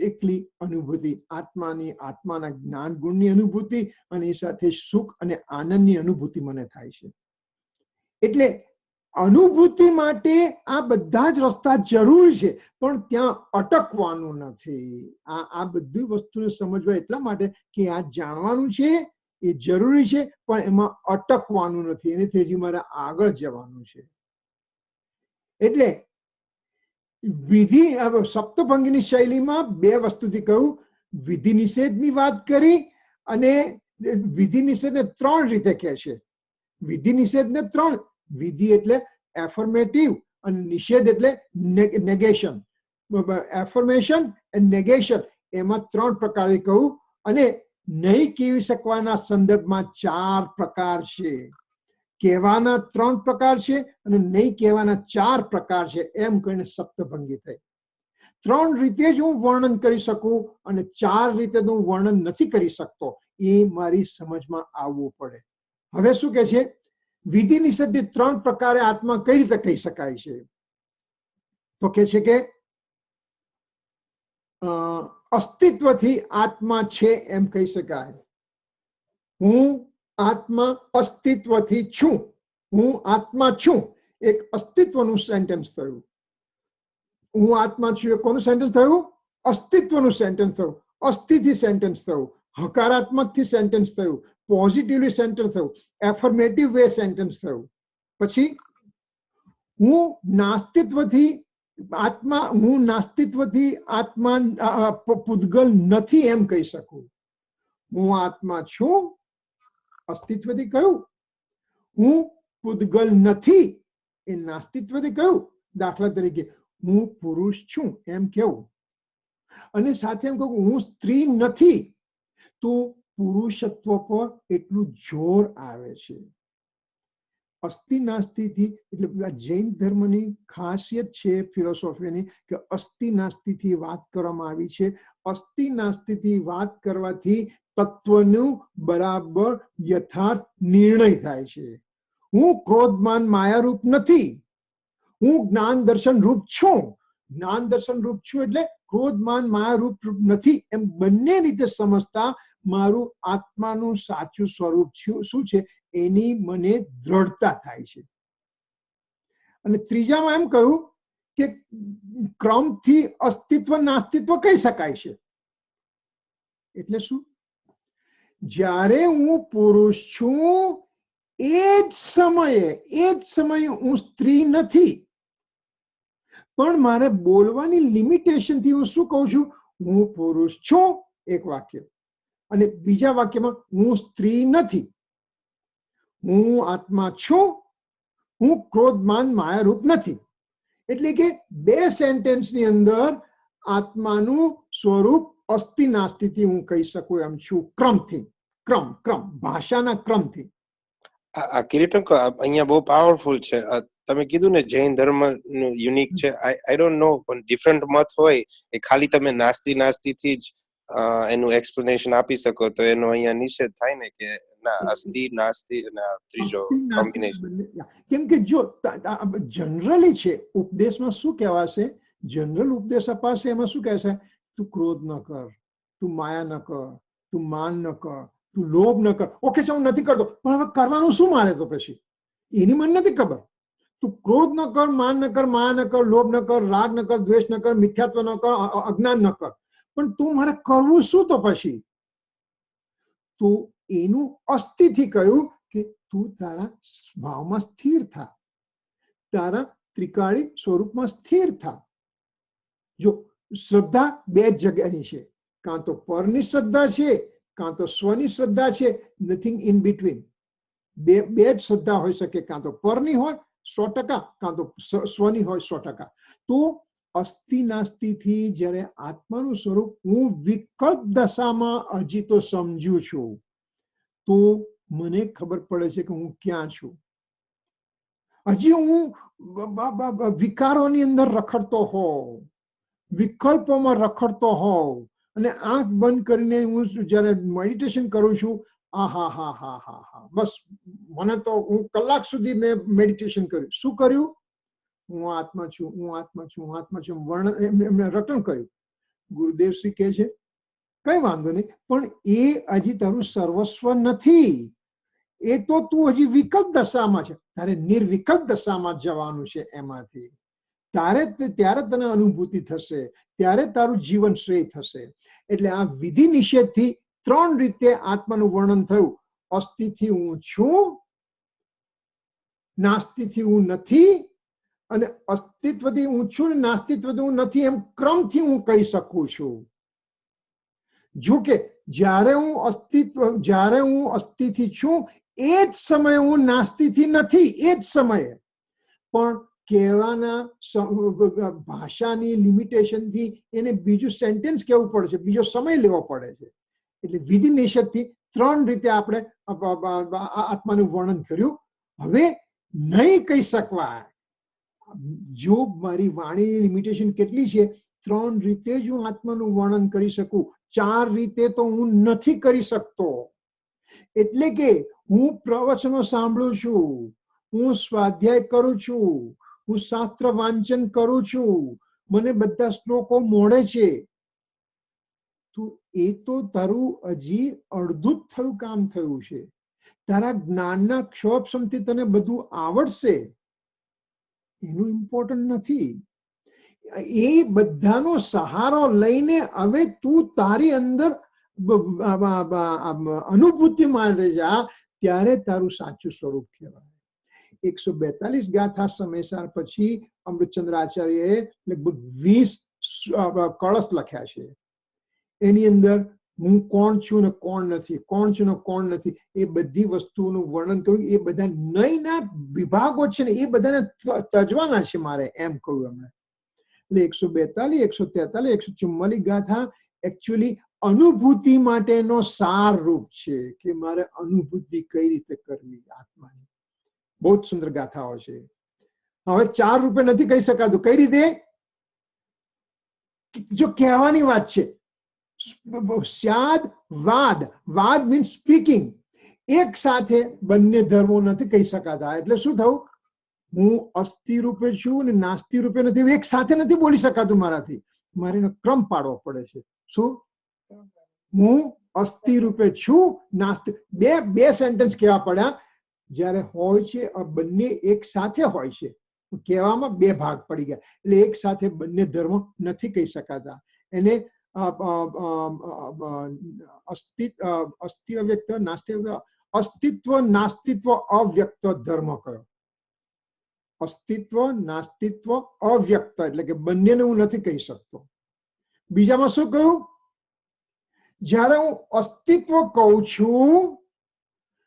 એકલી અનુભૂતિ, આત્માના જ્ઞાન ગુણની અનુભૂતિ અને એ સાથે સુખ અને આનંદની અનુભૂતિ મને થાય છે. એટલે અનુભૂતિ માટે આ બધા જ રસ્તા જરૂરી છે, પણ ત્યાં અટકવાનું નથી. આ બધી વસ્તુને સમજવા એટલા માટે કે આ જાણવાનું છે, એ જરૂરી છે, પણ એમાં અટકવાનું નથી. એનાથી હજી મારે આગળ જવાનું છે. એટલે વિધિ સપ્તભંગીની શૈલીમાં બે વસ્તુથી કહ્યું. વિધિ નિષેધની વાત કરી અને વિધિ નિષેધને 3 રીતે કહે છે. વિધિ નિષેધને 3. વિધિ એટલે એફર્મેટિવ અને નિષેધ એટલે નેગેશન. એફર્મેશન એન્ડ નેગેશન એમાં 3 પ્રકારે કહ્યું. અને નહીં કેવી શકવાના સંદર્ભમાં 4 પ્રકાર છે. કહેવાના 3 પ્રકાર છે અને નહીં કહેવાના 4 પ્રકાર છે. એમ કહીને સપ્તભંગી થઈ. 3 રીતે જ હું વર્ણન કરી શકું અને 4 રીતે હું વર્ણન નથી કરી શકતો. એ મારી સમજમાં આવવું પડે. હવે શું કે છે? વિધિ નિષેધની 3 પ્રકારે આત્મા કઈ રીતે કહી શકાય છે? તો કે છે કે અસ્તિત્વથી આત્મા છે એમ કહી શકાય. હું આત્મા અસ્તિત્વથી છું. હું આત્મા છું એક અસ્તિત્વનું સેન્ટેન્સ થયું. હું આત્મા છું એ કોનું સેન્ટેન્સ થયું? અસ્તિત્વનું સેન્ટેન્સ થયું. અસ્થિથી સેન્ટેન્સ થયું. હકારાત્મકથી સેન્ટેન્સ થયું. પોઝિટિવલી સેન્ટેન્સ થયું. એફર્મેટિવ વે સેન્ટેન્સ થયું. પછી હું નાસ્તિત્વથી આત્મા પૂતગલ નથી એમ કહી શકું. હું આત્મા છું અસ્તિત્વથી કહ્યું. હું પૂતગલ નથી એ નાસ્તિત્વથી કહ્યું. દાખલા તરીકે હું પુરુષ છું એમ કેવું. અને સાથે એમ કહું હું સ્ત્રી નથી તો પુરુષત્વ પર એટલું જોર આવે છે. અસ્થિ નાસ્તિથી એટલે જૈન ધર્મની ખાસિયત છે ફિલોસોફીની કે અસ્થિ નાસ્તિથી વાત કરવામાં આવી છે. અસ્થિ નાસ્તિથી વાત કરવાથી તત્વનું બરાબર યથાર્થ નિર્ણય થાય છે. હું ક્રોધમાન માયારૂપ નથી. હું જ્ઞાન દર્શન રૂપ છું. જ્ઞાન દર્શન રૂપ છું એટલે ક્રોધમાન માયારૂપ નથી એમ બંને રીતે સમજતા મારું આત્માનું સાચું સ્વરૂપ શું છે એની મને દ્રઢતા થાય છે. અને ત્રીજામાં એમ કહ્યું કે ક્રમથી અસ્તિત્વ નાસ્તિત્વ કહી શકાય છે. એટલે શું? જ્યારે હું પુરુષ છું એ જ સમયે હું સ્ત્રી નથી. પણ મારે બોલવાની લિમિટેશન થી હું શું કહું છું? હું પુરુષ છું એક વાક્ય, અને બીજા વાક્યમાં હું સ્ત્રી નથી. હું આત્મા છું. હું ક્રોધમાન માયારૂપ નથી. એટલે કે બે સેન્ટેન્સની અંદર આત્માનું સ્વરૂપ અસ્થિ નાસ્તિથી હું કહી શકું એમ છું. ક્રમથી, ક્રમ ભાષાના ક્રમથી. આ કિરીટંક અહીંયા બહુ પાવરફુલ છે. તમે કીધું ને જૈન ધર્મ નું યુનિક છે. આઈ ડોન્ટ નો પણ ડિફરન્ટ મત હોય એ ખાલી તમે નાસ્તિ થી જ એનું એક્સપ્લેનેશન આપી શકો તો એનો અહીંયા નિષેધ થાય ને કે ના અસ્થિ નાસ્તિ અને ત્રીજો કોમ્બિનેશન. કેમ કે જો જનરલી છે ઉપદેશમાં શું કહેવાશે? જનરલ ઉપદેશ અપાશે એમાં શું કહેશે? તું ક્રોધ ન કર, તું માયા ન કર, તું માન ન કર, તું લોભ ન કર. ઓકે છે હું નથી કરતો પણ હવે કરવાનું શું મારે? તો પછી એની મને નથી ખબર. તું ક્રોધ ન કર, માન ન કર, માયા ન કર, લોભ ન કર, રાગ ન કર, દ્વેષ ન કર, મિથ્યાત્વ ન કર, અજ્ઞાન ન કર. પણ તું મારે કરવું શું? તો પછી તું એનું અસ્થિથી કહ્યું કે તું તારા ભાવમાં સ્થિર થા, તારા ત્રિકાળી સ્વરૂપમાં સ્થિર થા. જો શ્રદ્ધા બે જગ્યાની છે, કાં તો પરની શ્રદ્ધા છે કાં તો સ્વની શ્રદ્ધા છે. Nothing in between. બે જ શ્રદ્ધા હોઈ શકે, કાં તો પરની હોય 100%, કાં તો સ્વની હોય 100%. તો અસ્થિ નાસ્તિથી જ્યારે આત્માનું સ્વરૂપ હું વિકલ્પ દશામાં હજી તો સમજુ છું તો મને ખબર પડે છે કે હું ક્યાં છું. હજી હું વિકારોની અંદર રખડતો હોઉં, વિકલ્પોમાં રખડતો હોઉં, અને આંખ બંધ કરીને હું જ્યારે મેડિટેશન કરું છું, બસ મને તો હું કલાક સુધી મેં મેડિટેશન કર્યું. શું કર્યું? હું આત્મા છું, હું આત્મા છું, હું આત્મા છું વર્ણન એમને રટણ કર્યું. ગુરુદેવ શ્રી કહે છે કઈ વાંધો નહીં, પણ એ હજી તારું સર્વસ્વ નથી. એ તો તું હજી વિકલ્પ દશામાં છે. તારે નિર્વિકલ્પ દશામાં જવાનું છે. એમાંથી ત્યારે તને અનુભૂતિ થશે, ત્યારે તારું જીવન શ્રેય થશે. એટલે આ વિધિ નિષેધથી 3 રીતે આત્માનું વર્ણન થયું. અસ્થિથી હું છું, નાસ્તિથી હું નથી, અને અસ્તિત્વથી હું છું ને નાસ્તિત્વથી હું નથી એમ ક્રમથી હું કહી શકું છું. જો કે જ્યારે હું અસ્થિથી છું એ જ સમયે હું નાસ્તિથી નથી. એ જ સમયે પણ કહેવાના ભાષાની લિમિટેશનથી એને બીજું સેન્ટેન્સ કહેવું પડે છે, બીજો સમય લેવો પડે છે. એટલે વિધિ નિષેધથી 3 રીતે આપણે આત્માનું વર્ણન કર્યું. હવે નહીં કહી શકવા. જો મારી વાણીની લિમિટેશન કેટલી છે, 3 રીતે જ હું આત્માનું વર્ણન કરી શકું. 4 રીતે તો હું નથી કરી શકતો. એટલે કે હું પ્રવચનો સાંભળું છું, હું સ્વાધ્યાય કરું છું, હું શાસ્ત્ર વાંચન કરું છું, મને બધા શ્લોકો મોડે છે. તો એ તો તારું હજી અડધું જ થયું કામ થયું છે. તારા જ્ઞાનના ક્ષોભથી તને બધું આવડશે એનું ઇમ્પોર્ટન્ટ નથી. એ બધાનો સહારો લઈને હવે તું તારી અંદર અનુભૂતિ માટે જા, ત્યારે તારું સાચું સ્વરૂપ કહેવાય. 142 ગાથા સમયસાર પછી અમૃતચંદ્રાચાર્યએ લગભગ 20 કળશ લખ્યા છે. એની અંદર હું કોણ છું ને કોણ નથી, કોણ છું ને કોણ નથી, એ બધી વસ્તુઓનું વર્ણન કર્યું. એ બધા નયના વિભાગો છે ને એ બધાને તજવાના છે મારે, એમ કહ્યું એમણે. એટલે 142, 143, 144 ગાથા એકચ્યુઅલી અનુભૂતિ માટેનો સાર રૂપ છે કે મારે અનુભૂતિ કઈ રીતે કરવી આત્માની. બહુ જ સુંદર ગાથાઓ છે. હવે 4 રૂપે નથી કહી શકાતું. કઈ રીતે? જો કહેવાની વાત છે, સ્યાદ વાદ, વાદ મીન્સ સ્પીકિંગ, એક સાથે બંને ધર્મો નથી કહી શકાતા. એટલે શું થયું? હું અસ્થિ રૂપે છું અને નાસ્તિ રૂપે નથી, એક સાથે નથી બોલી શકાતું મારાથી. મારે એનો ક્રમ પાડવો પડે છે. શું? હું અસ્થિ રૂપે છું, નાસ્તિ, બે સેન્ટેન્સ કહેવા પડ્યા. જ્યારે હોય છે બંને એક સાથે હોય છે, કહેવામાં 2 ભાગ પડી ગયા. એટલે એક સાથે બંને ધર્મ નથી કહી શકાતા. એને અસ્થિ અવ્યક્ત, નાસ્તિ અસ્તિત્વ નાસ્તિત્વ અવ્યક્ત ધર્મ કયો. અસ્તિત્વ નાસ્તિત્વ અવ્યક્ત એટલે કે બંનેને હું નથી કહી શકતો. બીજામાં શું કહ્યું? જ્યારે હું અસ્તિત્વ કહું છું,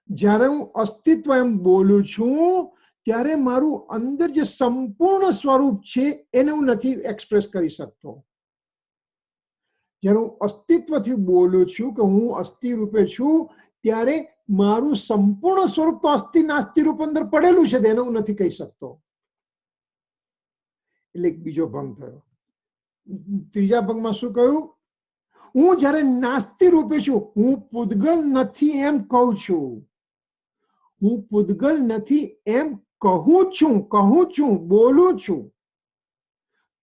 જ્યારે હું અસ્તિત્વ એમ બોલું છું, ત્યારે મારું અંદર જે સંપૂર્ણ સ્વરૂપ છે એને હું નથી એક્સપ્રેસ કરી શકતો. જ્યારે હું અસ્તિત્વથી બોલું છું કે હું અસ્થિ રૂપે છું, ત્યારે મારું સંપૂર્ણ સ્વરૂપ તો અસ્થિ નાસ્તિ રૂપ અંદર પડેલું છે, તેને હું નથી કહી શકતો. એટલે એક બીજો ભંગ થયો. ત્રીજા ભંગમાં શું કહ્યું? હું જ્યારે નાસ્તિ રૂપે છું, હું પૂદગલ નથી એમ કહું છું, હું પૂદગલ નથી એમ કહું છું, બોલું છું,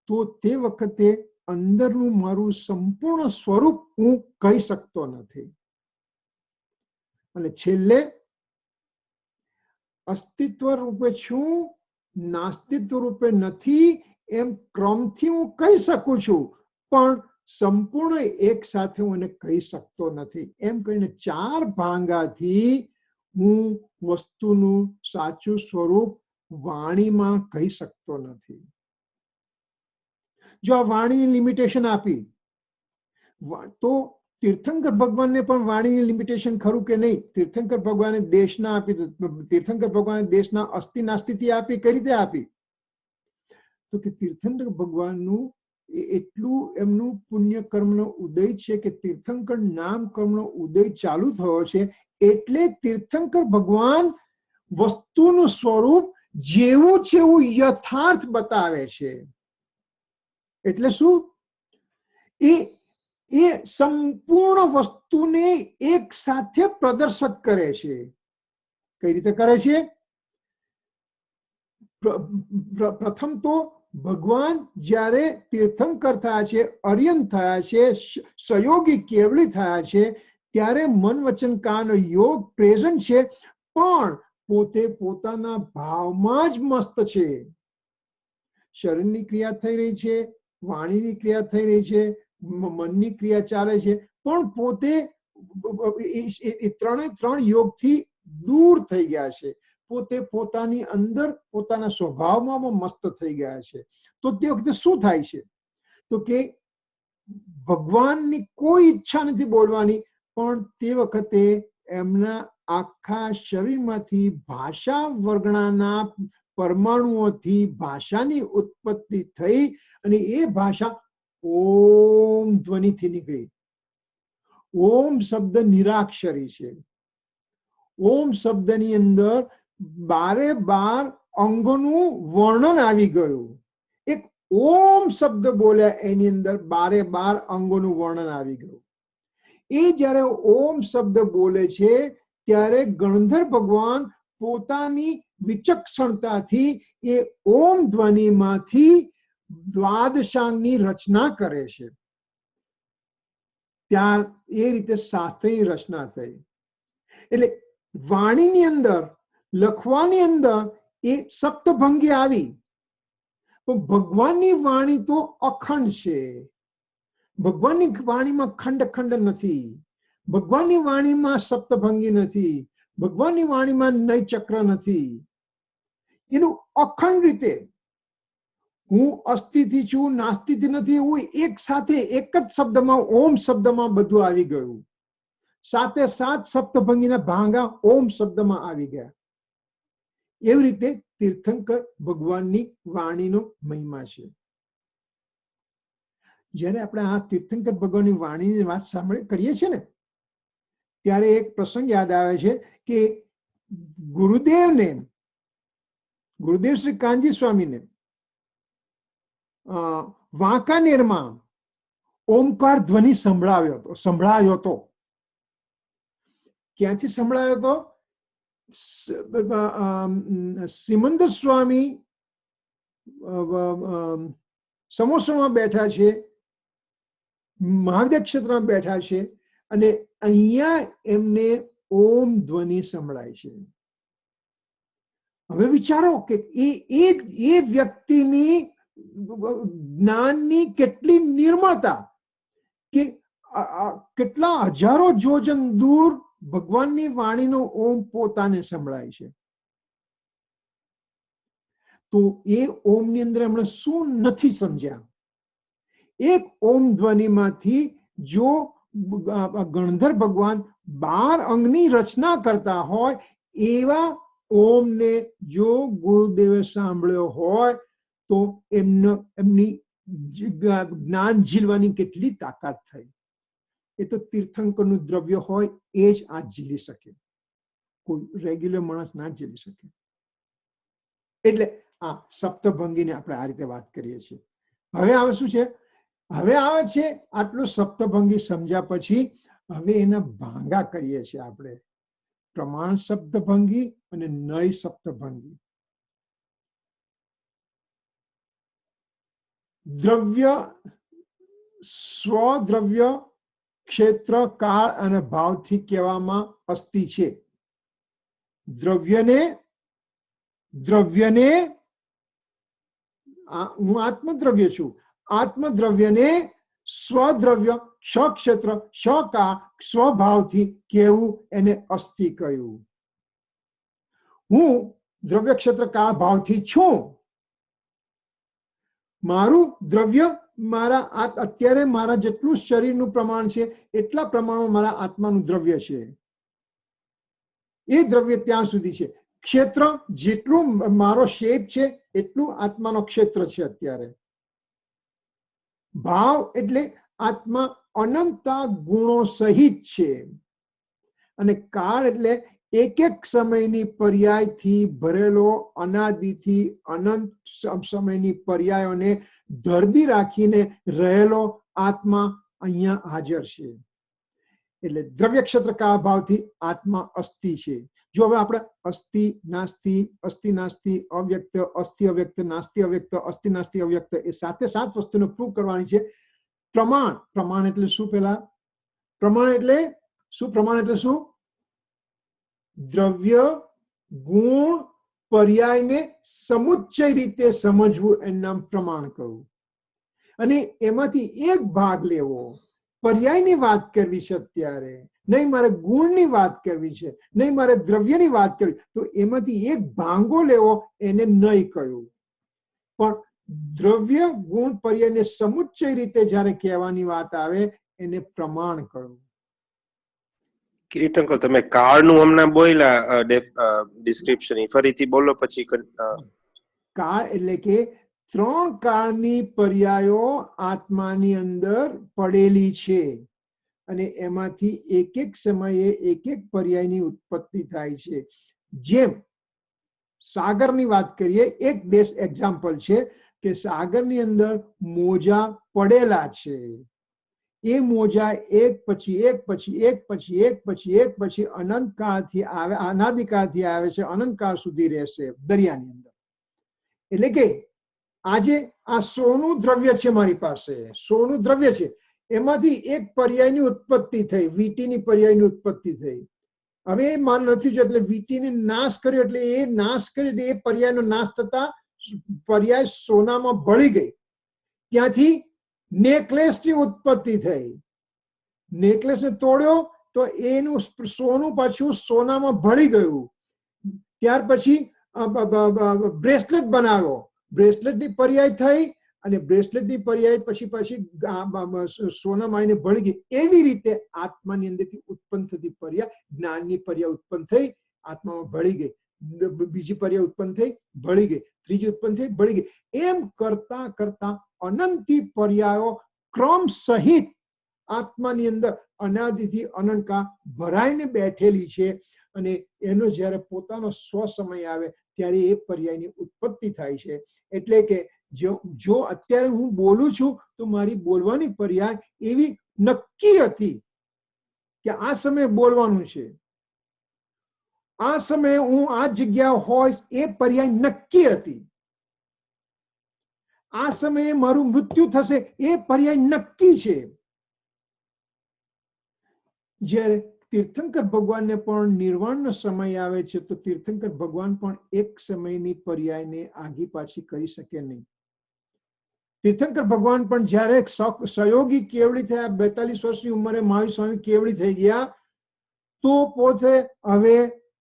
તો તે વખતે અંદરનું મારું સંપૂર્ણ સ્વરૂપ હું કહી શકતો નથી. અને છેલ્લે અસ્તિત્વ રૂપે છું, નાસ્તિત્વ રૂપે નથી એમ ક્રમથી હું કહી શકું છું, પણ સંપૂર્ણ એક સાથે હું એને કહી શકતો નથી. એમ કહીને 4 ભાંગાથી હું વસ્તુનું સાચું સ્વરૂપ વાણીમાં કહી શકતો નથી. જો આ વાણીની લિમિટેશન આપી તો તીર્થંકર ભગવાનને પણ વાણીની લિમિટેશન ખરું કે નહીં? તીર્થંકર ભગવાને દેશના આપી, તીર્થંકર ભગવાને દેશના અસ્થિ નાસ્તિથી આપી. કઈ રીતે આપી? તો કે તીર્થંકર ભગવાનનું એટલું એમનું પુણ્ય કર્મનો ઉદય છે કે તીર્થંકર નામ કર્મનો ઉદય ચાલુ થયો છે, એટલે તીર્થંકર ભગવાન વસ્તુનું સ્વરૂપ જેવું છે એવું યથાર્થ બતાવે છે. એટલે શું? એ સંપૂર્ણ વસ્તુને એક સાથે પ્રદર્શિત કરે છે. કઈ રીતે કરે છે? પ્રથમ તો ભગવાન જ્યારે તીર્થંકર થયા છે, અર્યન થયા છે, સહયોગી કેવળી થયા છે, ત્યારે મન વચન કાન યોગ પ્રેઝન્ટ છે, પણ પોતે પોતાના ભાવમાં જ મસ્ત છે. શરીરની ક્રિયા થઈ રહી છે, વાણીની ક્રિયા થઈ રહી છે, મનની ક્રિયા ચાલે છે, પણ પોતે ત્રણ યોગથી દૂર થઈ ગયા છે. પોતે પોતાની અંદર પોતાના સ્વભાવમાં મસ્ત થઈ ગયા છે. તો તે વખતે શું થાય છે? તો કે ભગવાનની કોઈ ઈચ્છા નથી બોલવાની, પણ તે વખતે એમના આખા શરીરમાંથી ભાષા વર્ગણાના પરમાણુઓથી ભાષાની ઉત્પત્તિ થઈ અને એ ભાષા ઓમ ધ્વનિથી નીકળી. ઓમ શબ્દ નિરાક્ષરી છે. ઓમ શબ્દની અંદર 12 અંગોનું વર્ણન આવી ગયું. એક ઓમ શબ્દ બોલ્યા એની અંદર 12 અંગોનું વર્ણન આવી ગયું. એ જ્યારે ઓમ શબ્દ બોલે છે ત્યારે ગણધર ભગવાન પોતાની વિચક્ષણતાથી એ ઓમ ધ્વનિમાંથી દ્વાદશાંગની રચના કરે છે. ત્યાં એ રીતે શાસ્ત્રની રચના થઈ. એટલે વાણીની અંદર, લખવાની અંદર એ સપ્તભંગી આવી, પણ ભગવાનની વાણી તો અખંડ છે. ભગવાનની વાણીમાં ખંડ ખંડ નથી, ભગવાનની વાણીમાં સપ્તભંગી નથી, ભગવાનની વાણીમાં નય ચક્ર નથી. એનું અખંડ રીતે હું અસ્થિથી છું, નાસ્તિથી નથી, એવું એક સાથે એક જ શબ્દમાં, ઓમ શબ્દમાં બધું આવી ગયું. સાતે સાત સપ્તભંગીના ભાંગા ઓમ શબ્દમાં આવી ગયા. એવી રીતે તીર્થંકર ભગવાનની વાણીનો મહિમા છે. જ્યારે આપણે આ તીર્થંકર ભગવાનની વાણીની વાત કરીએ છીએ ને, ત્યારે એક પ્રસંગ યાદ આવે છે કે ગુરુદેવ શ્રી કાનજી સ્વામીને વાંકાનેરમાં ઓમકાર ધ્વનિ સંભળાયો હતો. ક્યાંથી સંભળાયો હતો? સિમંદર સ્વામી સમોસામાં બેઠા છે, મહાદેવ ક્ષેત્રમાં બેઠા છે, અને અહીંયા એમને ઓમ ધ્વનિ સંભળાય છે. હવે વિચારો કે એ વ્યક્તિની જ્ઞાનની કેટલી નિર્મળતા, કે કેટલા હજારો જોજન દૂર ભગવાનની વાણીનો ઓમ પોતાને સંભળાય છે. તો એ ઓમની અંદર એમણે શું નથી સમજ્યા? એક ઓમ ધ્વનિમાંથી જો ગણધર ભગવાન 12 અંગની રચના કરતા હોય, એવા ઓમને જો ગુરુદેવે સાંભળ્યો હોય તો એમની જ્ઞાન ઝીલવાની કેટલી તાકાત થઈ. એ તો તીર્થંકરનું દ્રવ્ય હોય એ જ આ ઝીલી શકે, કોઈ રેગ્યુલર માણસ ના ઝીલી શકે. એટલે આ સપ્તભંગીને આપણે આ રીતે વાત કરીએ છીએ. હવે આવે શું છે? હવે આવે છે આટલું સપ્તભંગી સમજ્યા પછી હવે એના ભાંગા કરીએ છીએ આપણે. પ્રમાણ સપ્તભંગી અને નય સપ્તભંગી. દ્રવ્ય, સ્વદ્રવ્ય, ક્ષેત્ર, કાળ અને ભાવથી કહેવામાં અસ્થિ છે. દ્રવ્યને હું આત્મદ્રવ્ય છું, આત્મદ્રવ્યને સ્વદ્રવ્ય, સ્વક્ષેત્ર, સ્વકાળ, સ્વભાવથી કેવું એને અસ્થિ કહ્યું. હું દ્રવ્ય, ક્ષેત્ર, કાળ, ભાવથી છું. મારું દ્રવ્ય, અત્યારે મારા જેટલું શરીરનું પ્રમાણ છે એટલા પ્રમાણમાં મારા આત્માનું દ્રવ્ય છે. એ દ્રવ્ય ત્યાં સુધી છે. ક્ષેત્ર, જેટલું મારો શેપ છે એટલું આત્માનો ક્ષેત્ર છે અત્યારે. ભાવ એટલે આત્મા અનંતા ગુણો સહિત છે. અને કાળ એટલે એક એક સમયની પર્યાયથી ભરેલો, અનાદિથી અનંત સમયની પર્યાયોને ધરબી રાખીને રહેલો આત્મા અહીંયા હાજર છે. એટલે દ્રવ્ય, ક્ષેત્ર, કાળ, ભાવથી આત્મા અસ્થિ છે. જો હવે આપણે અસ્થિ નાસ્તિ, અવ્યક્ત, અસ્થિ અવ્યક્ત, નાસ્તિ અવ્યક્ત, અસ્થિ નાસ્તિ અવ્યક્ત, એ સાતે સાત વસ્તુને પ્રૂવ કરવાની છે. પ્રમાણ એટલે શું? પેલા પ્રમાણ એટલે શું? દ્રવ્ય, ગુણ, પર્યાયને સમુચ્ચય રીતે સમજવું એનું નામ પ્રમાણ કહ્યું. અને એમાંથી એક ભાગ લેવો, પર્યાયની વાત કરવી છે અત્યારે, નહીં મારે ગુણની વાત કરવી છે, નહીં મારે દ્રવ્યની વાત કરવી, તો એમાંથી એક ભાંગો લેવો, એને નહીં કહ્યું. પણ દ્રવ્ય, ગુણ, પર્યાયને સમુચ્ચય રીતે જ્યારે કહેવાની વાત આવે એને પ્રમાણ કહ્યું. કિરીટંકલ, તમે કાળનું હમણાં બોલ્યા ડિસ્ક્રિપ્શન, ફરીથી બોલો પછી. કાળ એટલે કે 3 કાળની પર્યાયો આત્માની અંદર પડેલી છે, અને એમાંથી એક એક સમયે એક એક પર્યાયની ઉત્પત્તિ થાય છે. જેમ સાગરની વાત કરીએ, એક દેશ એક્ઝામ્પલ છે કે સાગરની અંદર મોજા પડેલા છે. એ મોજા એક પછી એક અનંત કાળથી આવે, અનાદિકાળથી આવે છે, અનંત કાળ સુધી રહેશે દરિયાની અંદર. એટલે કે આજે આ સોનું દ્રવ્ય છે, મારી પાસે સોનું દ્રવ્ય છે, એમાંથી એક પર્યાયની ઉત્પત્તિ થઈ, વીટીની પર્યાયની ઉત્પત્તિ થઈ. હવે એ માન નથી જો એટલે વીટીને નાશ કર્યો, એટલે એ નાશ કર્યો એટલે એ પર્યાયનો નાશ થતા પર્યાય સોનામાં ભળી ગઈ. ત્યાંથી નેકલેસની ઉત્પત્તિ થઈ. નેકલેસને તોડ્યો તો એનું સોનું પાછું સોનામાં ભળી ગયું. ત્યાર પછી બ્રેસલેટ બનાવ્યો, બ્રેસલેટની પર્યાય થઈ અને બ્રેસલેટની પર્યાય પછી સોનામાં આવીને ભળી ગઈ. એવી રીતે આત્માની અંદરથી ઉત્પન્ન થતી પર્યાય, જ્ઞાનની પર્યાય ઉત્પન્ન થઈ, આત્મામાં ભળી ગઈ. બીજી પર્યાય ઉત્પન્ન થઈ, ભળી ગઈ. ત્રીજી ઉત્પન્ન થઈ, ભળી ગઈ. એમ કરતા કરતા અનંતી પર્યાયો ક્રમ સહિત આત્માની અંદર અનાદિથી અનંતકાળ ભરાઈને બેઠેલી છે. અને એનો જ્યારે પોતાનો સ્વ સમય આવે ત્યારે એ પર્યાયની ઉત્પત્તિ થાય છે. એટલે કે જો અત્યારે હું બોલું છું તો મારી બોલવાની પર્યાય એવી નક્કી હતી કે આ સમયે બોલવાનું છે, આ સમયે હું આ જગ્યા હોઈશ, એ પર્યાય નક્કી હતી. આ સમયે મારું મૃત્યુ થશે એ પર્યાય નક્કી છે. જ્યારે તીર્થંકર ભગવાનને પણ નિર્વાણનો સમય આવે છે તો તીર્થંકર ભગવાન પણ એક સમયની પર્યાયને આગી પાછી કરી શકે નહીં. તીર્થંકર ભગવાન પણ જ્યારે સહયોગી કેવડી થયા, 42 વર્ષની ઉંમરે મહાવીર સ્વામી કેવડી થઈ ગયા, તો પોતે હવે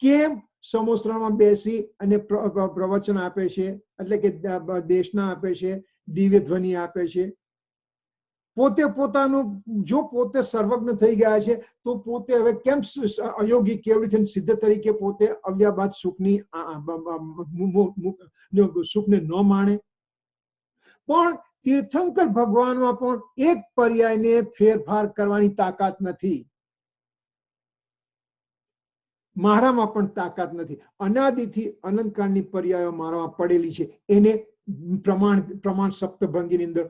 કેમ સમોસરામાં બેસી અને પ્રવચન આપે છે, એટલે કે દેશના આપે છે, દિવ્ય ધ્વનિ આપે છે. પોતે પોતાનું જો પોતે સર્વજ્ઞ થઈ ગયા છે તો પોતે હવે કેમ અયોગી કેવડી થઈને સિદ્ધ તરીકે પોતે અવ્યાબાદ સુખને ન માણે? પણ તીર્થંકર ભગવાનમાં પણ એક પર્યાયને ફેરફાર કરવાની તાકાત નથી. મારામાં પણ તાકાત નથી. અનાદિથી અનંતકાળની પર્યાયો મારામાં પડેલી છે. એને પ્રમાણ સપ્તભંગીની અંદર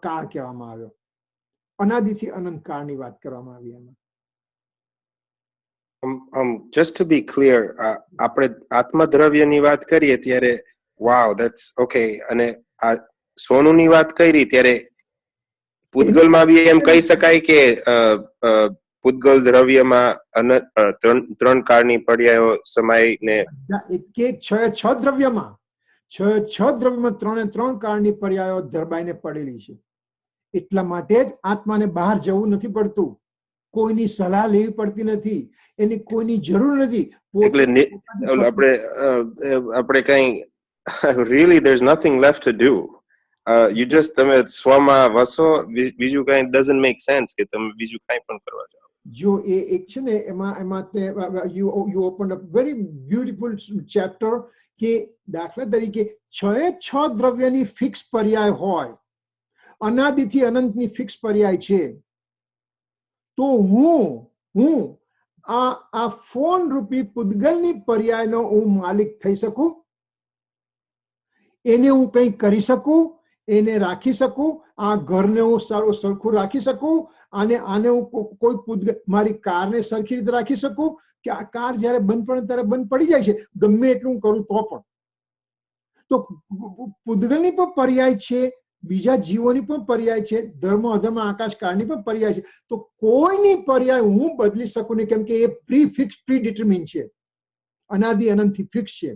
કાળ કહેવામાં આવ્યો. અનાદિથી અનંત કાળની વાત કરવામાં આવી એમાં. Just to be clear, આપણે આત્મદ્રવ્યની વાત કરીએ ત્યારે wow, that's okay, અને આ સોનુની વાત કરી ત્યારે પૂતગલમાં બી એમ કહી શકાય કે પૂતગલ દ્રવ્યમાં ત્રણ કાળની પર્યાયો સમાઈને છ દ્રવ્યમાં ત્રણે ત્રણ કાળની પર્યાયો ધરબાઈને પડેલી છે. એટલા માટે જ આત્માને બહાર જવું નથી પડતું, કોઈની સલાહ લેવી પડતી નથી, એની કોઈની જરૂર નથી. એટલે આપણે કઈ really there's nothing left to do. You just તમે સ્વમાં વસો, બીજું કઈ doesn't make sense કે તમે બીજું કઈ પણ કરવા જાઓ. જો એ એક છે ને એમાં you opened a very beautiful chapter કે દાખલા તરીકે 6 દ્રવ્યની ફિક્સ પર્યાય હોય, અનાદિથી અનંતની ફિક્સ પર્યાય છે, તો હું આ ફોન રૂપી પૂતગલની પર્યાયનો હું માલિક થઈ શકું? એને હું કંઈ કરી શકું? એને રાખી શકું? આ ઘરને હું સારું સરખું રાખી શકું? આને હું કોઈ પૂતગલ, મારી કારને સરખી રીતે રાખી શકું કે આ કાર જ્યારે બંધ પડે ત્યારે બંધ પડી જાય છે, ગમે એટલું કરું તો પણ? તો પૂતગલની પણ પર્યાય છે, બીજા જીવોની પણ પર્યાય છે, ધર્મ અધર્મ આકાશ કાળની પણ પર્યાય છે. તો કોઈની પર્યાય હું બદલી શકું નહીં, કેમ કે એ પ્રી-ડિટર્મિન છે, અનાદિ અનંતથી ફિક્સ છે.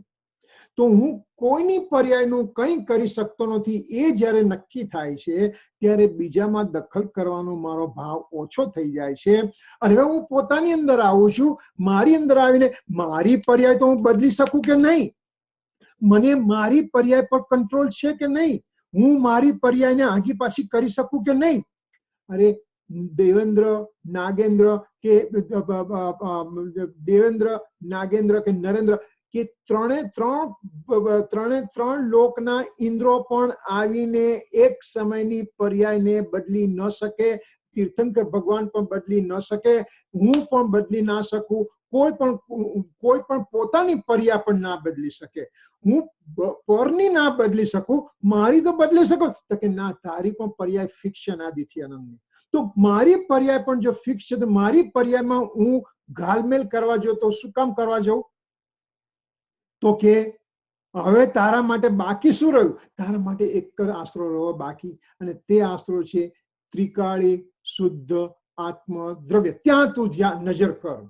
તો હું કોઈની પર્યાયનું કંઈ કરી શકતો નથી. એ જ્યારે નક્કી થાય છે ત્યારે બીજામાં દખલ કરવાનો મારો ભાવ ઓછો થઈ જાય છે. અને હવે હું પોતાની અંદર આવું છું. મારી અંદર આવીને મારી પર્યાય તો હું બદલી શકું કે નહીં? મને મારી પર્યાય પર કંટ્રોલ છે કે નહીં? હું મારી પર્યાયને આગી પાછી કરી શકું કે નહીં? અરે દેવેન્દ્ર નાગેન્દ્ર કે નરેન્દ્ર કે ત્રણે ત્રણ લોકના ઇન્દ્રો પણ આવીને એક સમયની પર્યાયને બદલી ન શકે. તીર્થંકર ભગવાન પણ બદલી ન શકે, હું પણ બદલી ના શકું, કોઈ પણ પોતાની પર્યાય પણ ના બદલી શકે. હું પરની ના બદલી શકું, મારી તો બદલી શકું? તો કે ના, તારી પણ પર્યાય ફિક્સ છે અનાદિથી અનંતની. તો મારી પર્યાય પણ જો ફિક્સ છે તો મારી પર્યાયમાં હું ઘાલમેલ કરવા જો તો શું કામ કરવા જાઉં? તો કે હવે તારા માટે બાકી શું રહ્યું? તારા માટે એક જ આશરો રહ્યો બાકી, અને તે આશરો છે ત્રિકાળી શુદ્ધ આત્મ દ્રવ્ય, ત્યાં તું નજર કર,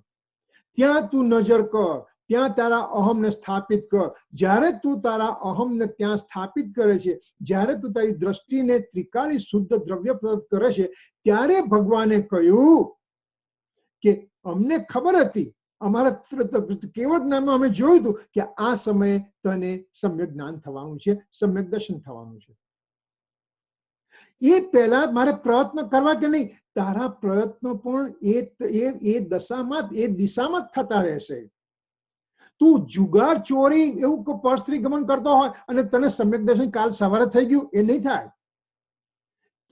ત્યાં તું નજર કર, ત્યાં તારા અહમને સ્થાપિત કર. જ્યારે તું તારા અહમને ત્યાં સ્થાપિત કરે છે, જ્યારે તું તારી દ્રષ્ટિને ત્રિકાળી શુદ્ધ દ્રવ્ય પ્રદ કરે છે, ત્યારે ભગવાને કહ્યું કે અમને ખબર હતી, અમારા કેવળ જ્ઞાનમાં અમે જોયું હતું કે આ સમયે તને સમ્યક જ્ઞાન થવાનું છે, સમ્યક દર્શન થવાનું છે. એ પહેલા મારે પ્રયત્ન કરવા કે નહીં, તારા પ્રયત્નો પણ એ દશામાં એ દિશામાં જ થતા રહેશે. તું જુગાર ચોરી એવું પરસ્ત્રી ગમન કરતો હોય અને તને સમ્યક દર્શન કાલ સવારે થઈ ગયું, એ નહીં થાય.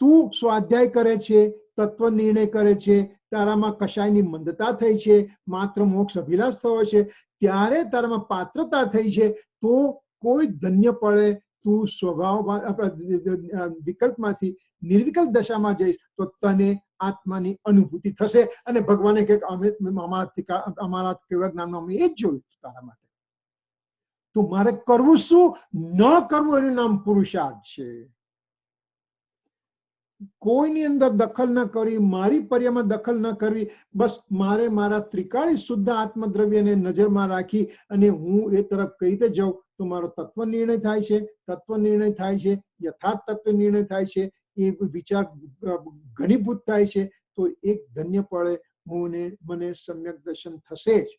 તું સ્વાધ્યાય કરે છે, તત્વ નિર્ણય કરે છે, તારામાં કશાયની મંદતા થઈ છે, માત્ર મોક્ષ અભિલાષ થયો છે, ત્યારે તારામાં પાત્રતા થઈ છે, તો કોઈ ધન્ય પડે, તું સ્વભાવ વિકલ્પમાંથી નિર્વિકલ્પ દશામાં જઈશ તો તને આત્માની અનુભૂતિ થશે. અને ભગવાને કે અમારા કેવળ જ્ઞાનમાં અમે એ જ જોયું તારા માટે. તો મારે કરવું શું, ન કરવું એનું નામ પુરુષાર્થ છે. કોઈની અંદર દખલ ન કરવી, મારી પર્યામાં દખલ ન કરવી, બસ મારે મારા ત્રિકાળી શુદ્ધ આત્મદ્રવ્યને નજરમાં રાખી અને હું એ તરફ કઈ રીતે જાઉં તો મારો તત્વ નિર્ણય થાય છે, તત્વ નિર્ણય થાય છે, યથાર્થ તત્વ નિર્ણય થાય છે, એ વિચાર ઘનીભૂત થાય છે, તો એક ધન્ય પડે મને સમ્યક દર્શન થશે જ.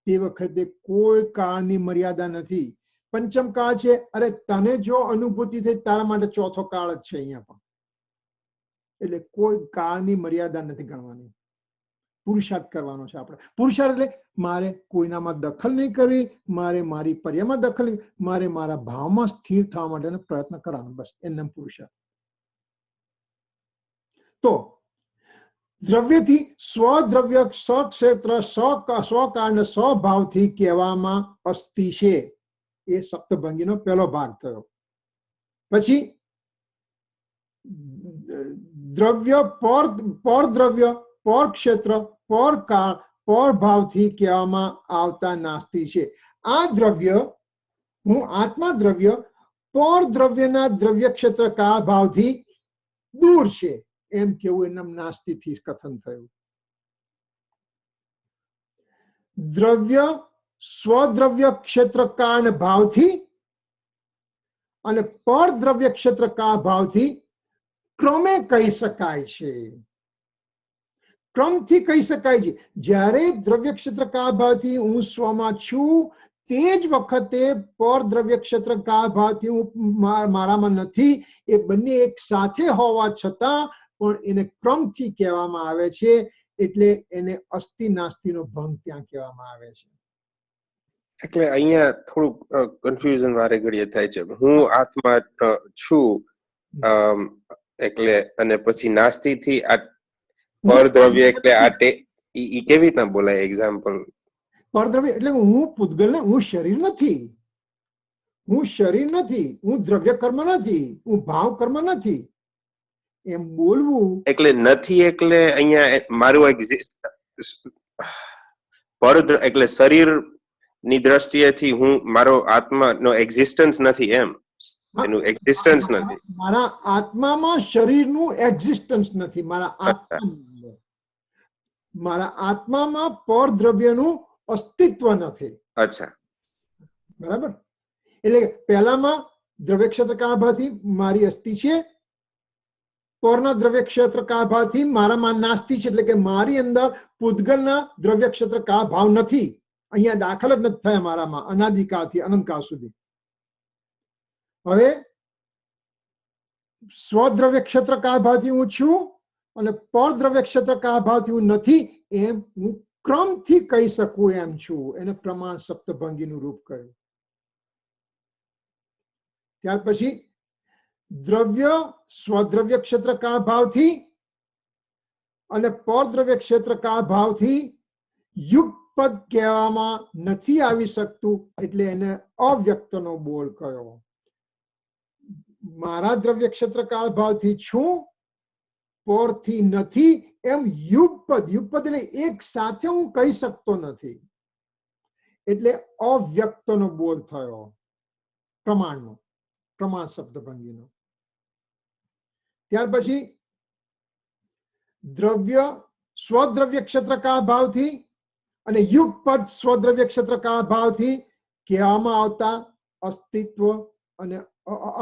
તે વખતે કોઈ કાળની મર્યાદા નથી. પંચમ કાળ છે, અરે તને જો અનુભૂતિ થઈ તારા માટે ચોથો કાળ જ છે અહીંયા પણ. એટલે કોઈ કાળની મર્યાદા નથી ગણવાની. પુરુષાર્થ કરવાનો છે આપણે. પુરુષાર્થ એટલે મારે કોઈનામાં દખલ નહીં કરવી, મારે મારી પર્યામાં દખલ નહીં, મારે મારા ભાવમાં સ્થિર થવા માટેનો પ્રયત્ન કરવાનો, બસ એનું પુરુષાર્થ. તો દ્રવ્યથી સ્વદ્રવ્ય સ્વક્ષેત્ર સ્વકાળ સ્વભાવથી કહેવામાં અસ્તિ છે. એ સપ્તભંગીનો પહેલો ભાગ થયો. પછી દ્રવ્ય પર દ્રવ્ય પર ક્ષેત્ર પર કાળ પર ભાવથી કહેવામાં આવતા નાસ્તિ છે. આ દ્રવ્ય હું આત્મા દ્રવ્ય પર દ્રવ્યના દ્રવ્ય ક્ષેત્ર કાળ ભાવથી દૂર છે એમ કેવું એના નાસ્તિથી કથન થયું. દ્રવ્ય સ્વદ્રવ્ય ક્ષેત્ર કાળ ભાવથી અને પર દ્રવ્ય ક્ષેત્ર કાળ ભાવથી ક્રમે કહી શકાય છે. ક્રમથી કહી શકાય છે. જ્યારે દ્રવ્ય ક્ષેત્ર કાળ ભાવથી હું સ્વમાં છું, તે જ વખતે પર દ્રવ્ય ક્ષેત્ર કાળ ભાવથી હું મારામાં નથી. એ બંને એક સાથે હોવા છતાં પણ એને ક્રમથી કહેવામાં આવે છે. એટલે એને અસ્થિ નાસ્તિનો ભંગ ત્યાં કહેવામાં આવે છે. એટલે અહીંયા થોડું કન્ફ્યુઝન વારે ઘડીએ થાય છે. હું આત્મા છું એટલે અને પછી નાસ્તિ થી આ પરદ્રવ્ય એટલે આ ઈ કેવી રીતના બોલાય? એક્ઝામ્પલ. પરદ્રવ્ય એટલે હું પૂતગલ ને, હું શરીર નથી, હું શરીર નથી, હું દ્રવ્ય કર્મ નથી, હું ભાવ કર્મ નથી એમ બોલવું. એટલે નથી એટલે અહીંયા મારું પર એટલે શરીર ની દ્રષ્ટિએથી હું મારો આત્મા નો એક્ઝિસ્ટન્સ નથી એમ. એનું એક્ઝિસ્ટન્સ નથી. મારા આત્મામાં શરીરનું એક્ઝિસ્ટન્સ નથી. મારા આત્મામાં પર દ્રવ્યનું અસ્તિત્વ નથી. અચ્છા, બરાબર. એટલે પહેલામાં દ્રવ્ય ક્ષેત્ર કાળ ભાવથી મારી અસ્થિ છે, પરના દ્રવ્ય ક્ષેત્ર કાળ ભાવથી મારામાં નાસ્તિ છે. એટલે કે મારી અંદર પૂતગલના દ્રવ્ય ક્ષેત્ર કાળ ભાવ નથી. અહીંયા દાખલ જ નથી થયા મારામાં અનાદિકાળથી અનંતકાળ સુધી. હવે સ્વદ્રવ્ય ક્ષેત્ર કાળ ભાવથી હું છું અને પરદ્રવ્ય ક્ષેત્ર કાળ ભાવથી હું નથી એમ હું ક્રમથી કહી શકું એમ છું. એને પ્રમાણ સપ્તભંગીનું રૂપ કહ્યું. ત્યાર પછી દ્રવ્ય સ્વદ્રવ્ય ક્ષેત્ર કાળ ભાવથી અને પરદ્રવ્ય ક્ષેત્ર કાળ ભાવથી યુગપદ કહેવામાં નથી આવી શકતું. એટલે એને અવ્યક્તનો બોલ કયો. મારા દ્રવ્ય ક્ષેત્ર કાળ ભાવથી છું, પરથી નથી એમ યુગપદ, યુગપદ એટલે એક સાથે હું કહી શકતો નથી. એટલે અવ્યક્તનો બોલ થયો પ્રમાણનો, પ્રમાણ શબ્દભંગીનો. ત્યાર પછી દ્રવ્ય સ્વદ્રવ્ય ક્ષેત્ર કા ભાવથી અને યુગપદ સ્વદ્રવ્ય ક્ષેત્ર કા ભાવથી કહેવામાં આવતા અસ્તિત્વ અને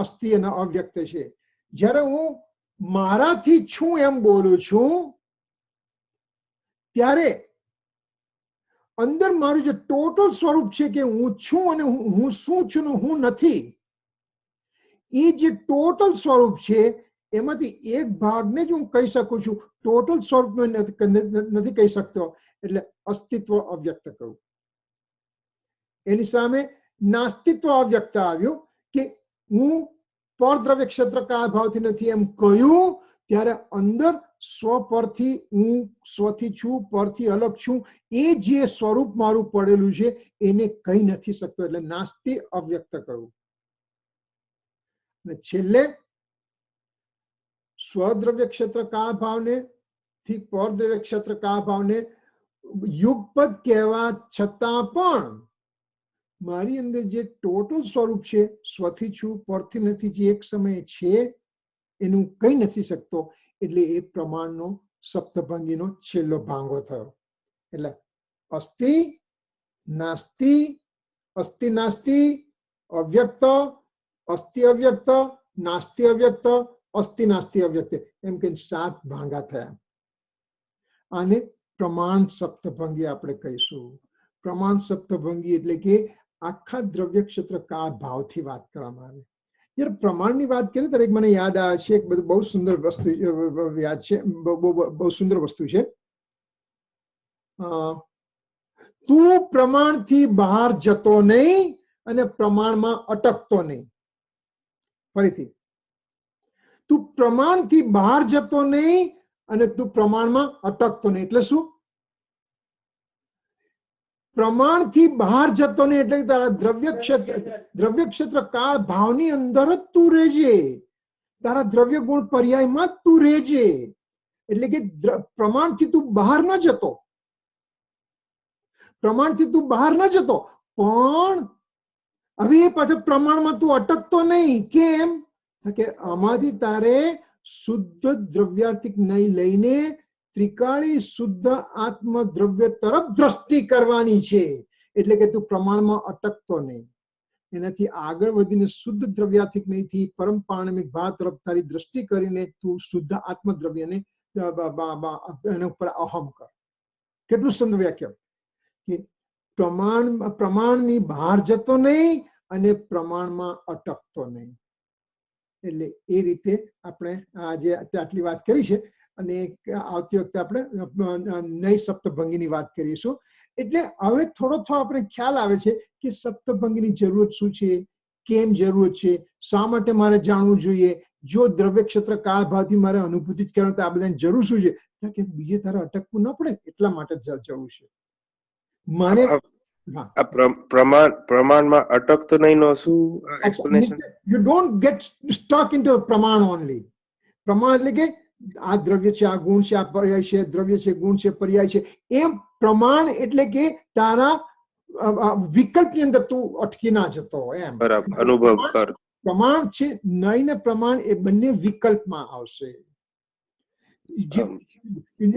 અસ્થિ અને અવ્યક્ત છે. જ્યારે હું મારાથી છું એમ બોલું છું ત્યારે અંદર મારું જે ટોટલ સ્વરૂપ છે કે હું છું અને હું શું છું ને હું નથી, એ જે ટોટલ સ્વરૂપ છે એમાંથી એક ભાગને જ હું કહી શકું છું, ટોટલ સ્વરૂપ નથી કહી શકતો, એટલે અસ્તિત્વ અવ્યક્ત કહું. એની સામે નાસ્તિત્વ અવ્યક્ત આવ્યું કે હું પરદ્રવ્ય ક્ષેત્ર કા ભાવથી નથી એમ કહ્યું ત્યારે અંદર સ્વ પરથી હું સ્વથી છું, પરથી અલગ છું, એ જે સ્વરૂપ મારું પડેલું છે એને કહી નથી શકતો, એટલે નાસ્તિ અવ્યક્ત કહ્યું. અને છેલ્લે સ્વદ્રવ્ય ક્ષેત્ર કા ભાવને થી પરદ્રવ્ય ક્ષેત્ર કા ભાવને યુગપદ કહેવા છતાં પણ મારી અંદર જે ટોટલ સ્વરૂપ છે સ્વથી છું પરથી નથી જે એક સમયે છે એનું કહી નથી શકતો, એટલે એ પ્રમાણનો સપ્તભંગીનો છેલ્લો ભાંગો થયો. એટલે અસ્થિ નાસ્તિ, અસ્થિ નાસ્તિ, અવ્યક્ત, અસ્થિ અવ્યક્ત, નાસ્તિ અવ્યક્ત, અસ્થિ નાસ્તિ અવ્યક્ત, એમ કે 7 ભાંગા થયા. આને પ્રમાણ સપ્તભંગી આપણે કહીશું. પ્રમાણ સપ્તભંગી એટલે કે આખા દ્રવ્ય ક્ષેત્ર કા ભાવથી વાત કરવામાં આવે. જ્યારે પ્રમાણની વાત કરીએ ત્યારે મને યાદ આવે છે એક બહુ સુંદર વસ્તુ યાદ છે, બહુ સુંદર વસ્તુ છે. તું પ્રમાણથી બહાર જતો નહીં અને પ્રમાણમાં અટકતો નહીં. ફરીથી, તું પ્રમાણથી બહાર જતો નહીં અને તું પ્રમાણમાં અટકતો નહીં. એટલે શું? પ્રમાણથી બહાર જતો નહીં એટલે તારા દ્રવ્ય ક્ષેત્ર કાળ ભાવની અંદર જ તું રહેજે, તારા દ્રવ્ય ગુણ પર્યાયમાં જ તું રહેજે. એટલે કે પ્રમાણથી તું બહાર ન જતો, પ્રમાણથી તું બહાર ન જતો, પણ હવે એ પાછળ પ્રમાણમાં તું અટકતો નહીં. કેમ કે આમાંથી તારે શુદ્ધ દ્રવ્યાર્થિક નહીં લઈને ત્રિકાળી શુદ્ધ આત્મ દ્રવ્ય તરફ દ્રષ્ટિ કરવાની છે. એટલે કે તું પ્રમાણમાં અટકતો નહીં, એનાથી આગળ વધીને શુદ્ધ દ્રવ્યાર્થિક નહીંથી પરમ પારણમિક ભાવ તરફ તારી દ્રષ્ટિ કરીને તું શુદ્ધ આત્મ દ્રવ્યને એના ઉપર અહમ કર. કેટલું સુંદર વ્યાખ્યા કે પ્રમાણની બહાર જતો નહીં અને પ્રમાણમાં અટકતો નહીં. એટલે એ રીતે આપણે આજે આટલી વાત કરી છે અને આવતી વખતે આપણે નઈ સપ્તભંગીની વાત કરીશું. એટલે હવે થોડો આપણે ખ્યાલ આવે છે કે સપ્તભંગીની જરૂરત શું છે, કેમ જરૂરત છે, શા માટે મારે જાણવું જોઈએ. જો દ્રવ્ય ક્ષેત્ર કાળ ભાવથી મારે અનુભૂતિ જ કરવાનું તો આ બધાની જરૂર શું છે કે બીજે તારે અટકવું ન પડે એટલા માટે જવું છે. મારે પ્રમાણમાં અટકતો નહીં નો શું explanation? You don't get stuck into પ્રમાણ ઓનલી. પ્રમાણ એટલે કે આ દ્રવ્ય છે, આ ગુણ છે, આ પર્યાય છે, દ્રવ્ય છે, ગુણ છે, પર્યાય છે, એમ પ્રમાણ એટલે કે તારા વિકલ્પની અંદર તું અટકી ના જતો એમ. બરાબર, અનુભવ કર. પ્રમાણ છે નહીં ને પ્રમાણ એ બંને વિકલ્પમાં આવશે.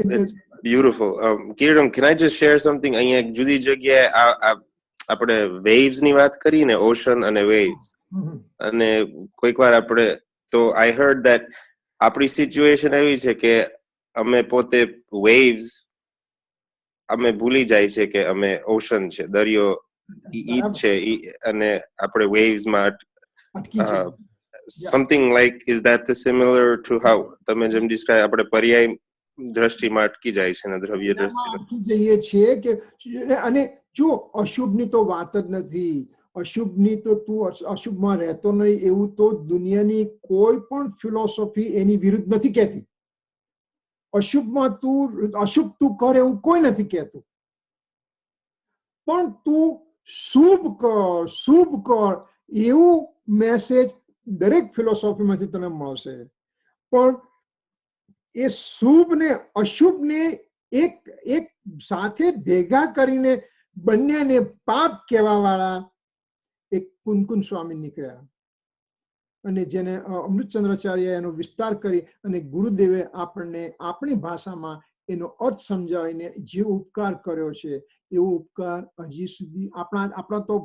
That's beautiful. Kiran, can I just share something? અહીંયા એક જુદી જગ્યાએ આપણે waves ની વાત કરી ને, ocean અને waves, અને કોઈક વાર આપણે તો I heard that આપણી સિચ્યુએશન એવી છે કે અમે પોતે waves અમે ભૂલી જાય છે કે અમે ઓશન છે, દરિયો ઈ છે, અને આપણે waves માં something like, is that similar to how તમે જેમ describe આપણે પર્યાય દ્રષ્ટિમાં અટકી જાય છે ને દ્રવ્ય દ્રષ્ટિમાં અટકી જઈએ છીએ કે. અને જો અશુભની તો વાત જ નથી, અશુભની તો તું અશુભમાં રહેતો નહીં એવું તો દુનિયાની કોઈ પણ ફિલોસોફી એની વિરુદ્ધ નથી કહેતી. અશુભમાં તું અશુભ તું કર એવું કોઈ નથી કહેતું, પણ તું શુભ કર એવું મેસેજ દરેક ફિલોસોફીમાંથી તને મળશે. પણ એ શુભ ને અશુભ ને એક સાથે ભેગા કરીને બંનેને પાપ કહેવા વાળા એક કુનકુન સ્વામી નીકળ્યા. અને જેને અમૃતચંદ્રાચાર્ય એનો વિસ્તાર કરી અને ગુરુદેવે આપણને આપણી ભાષામાં એનો અર્થ સમજાવીને જે ઉપકાર કર્યો છે એવો ઉપકાર હજી સુધી આપણા તો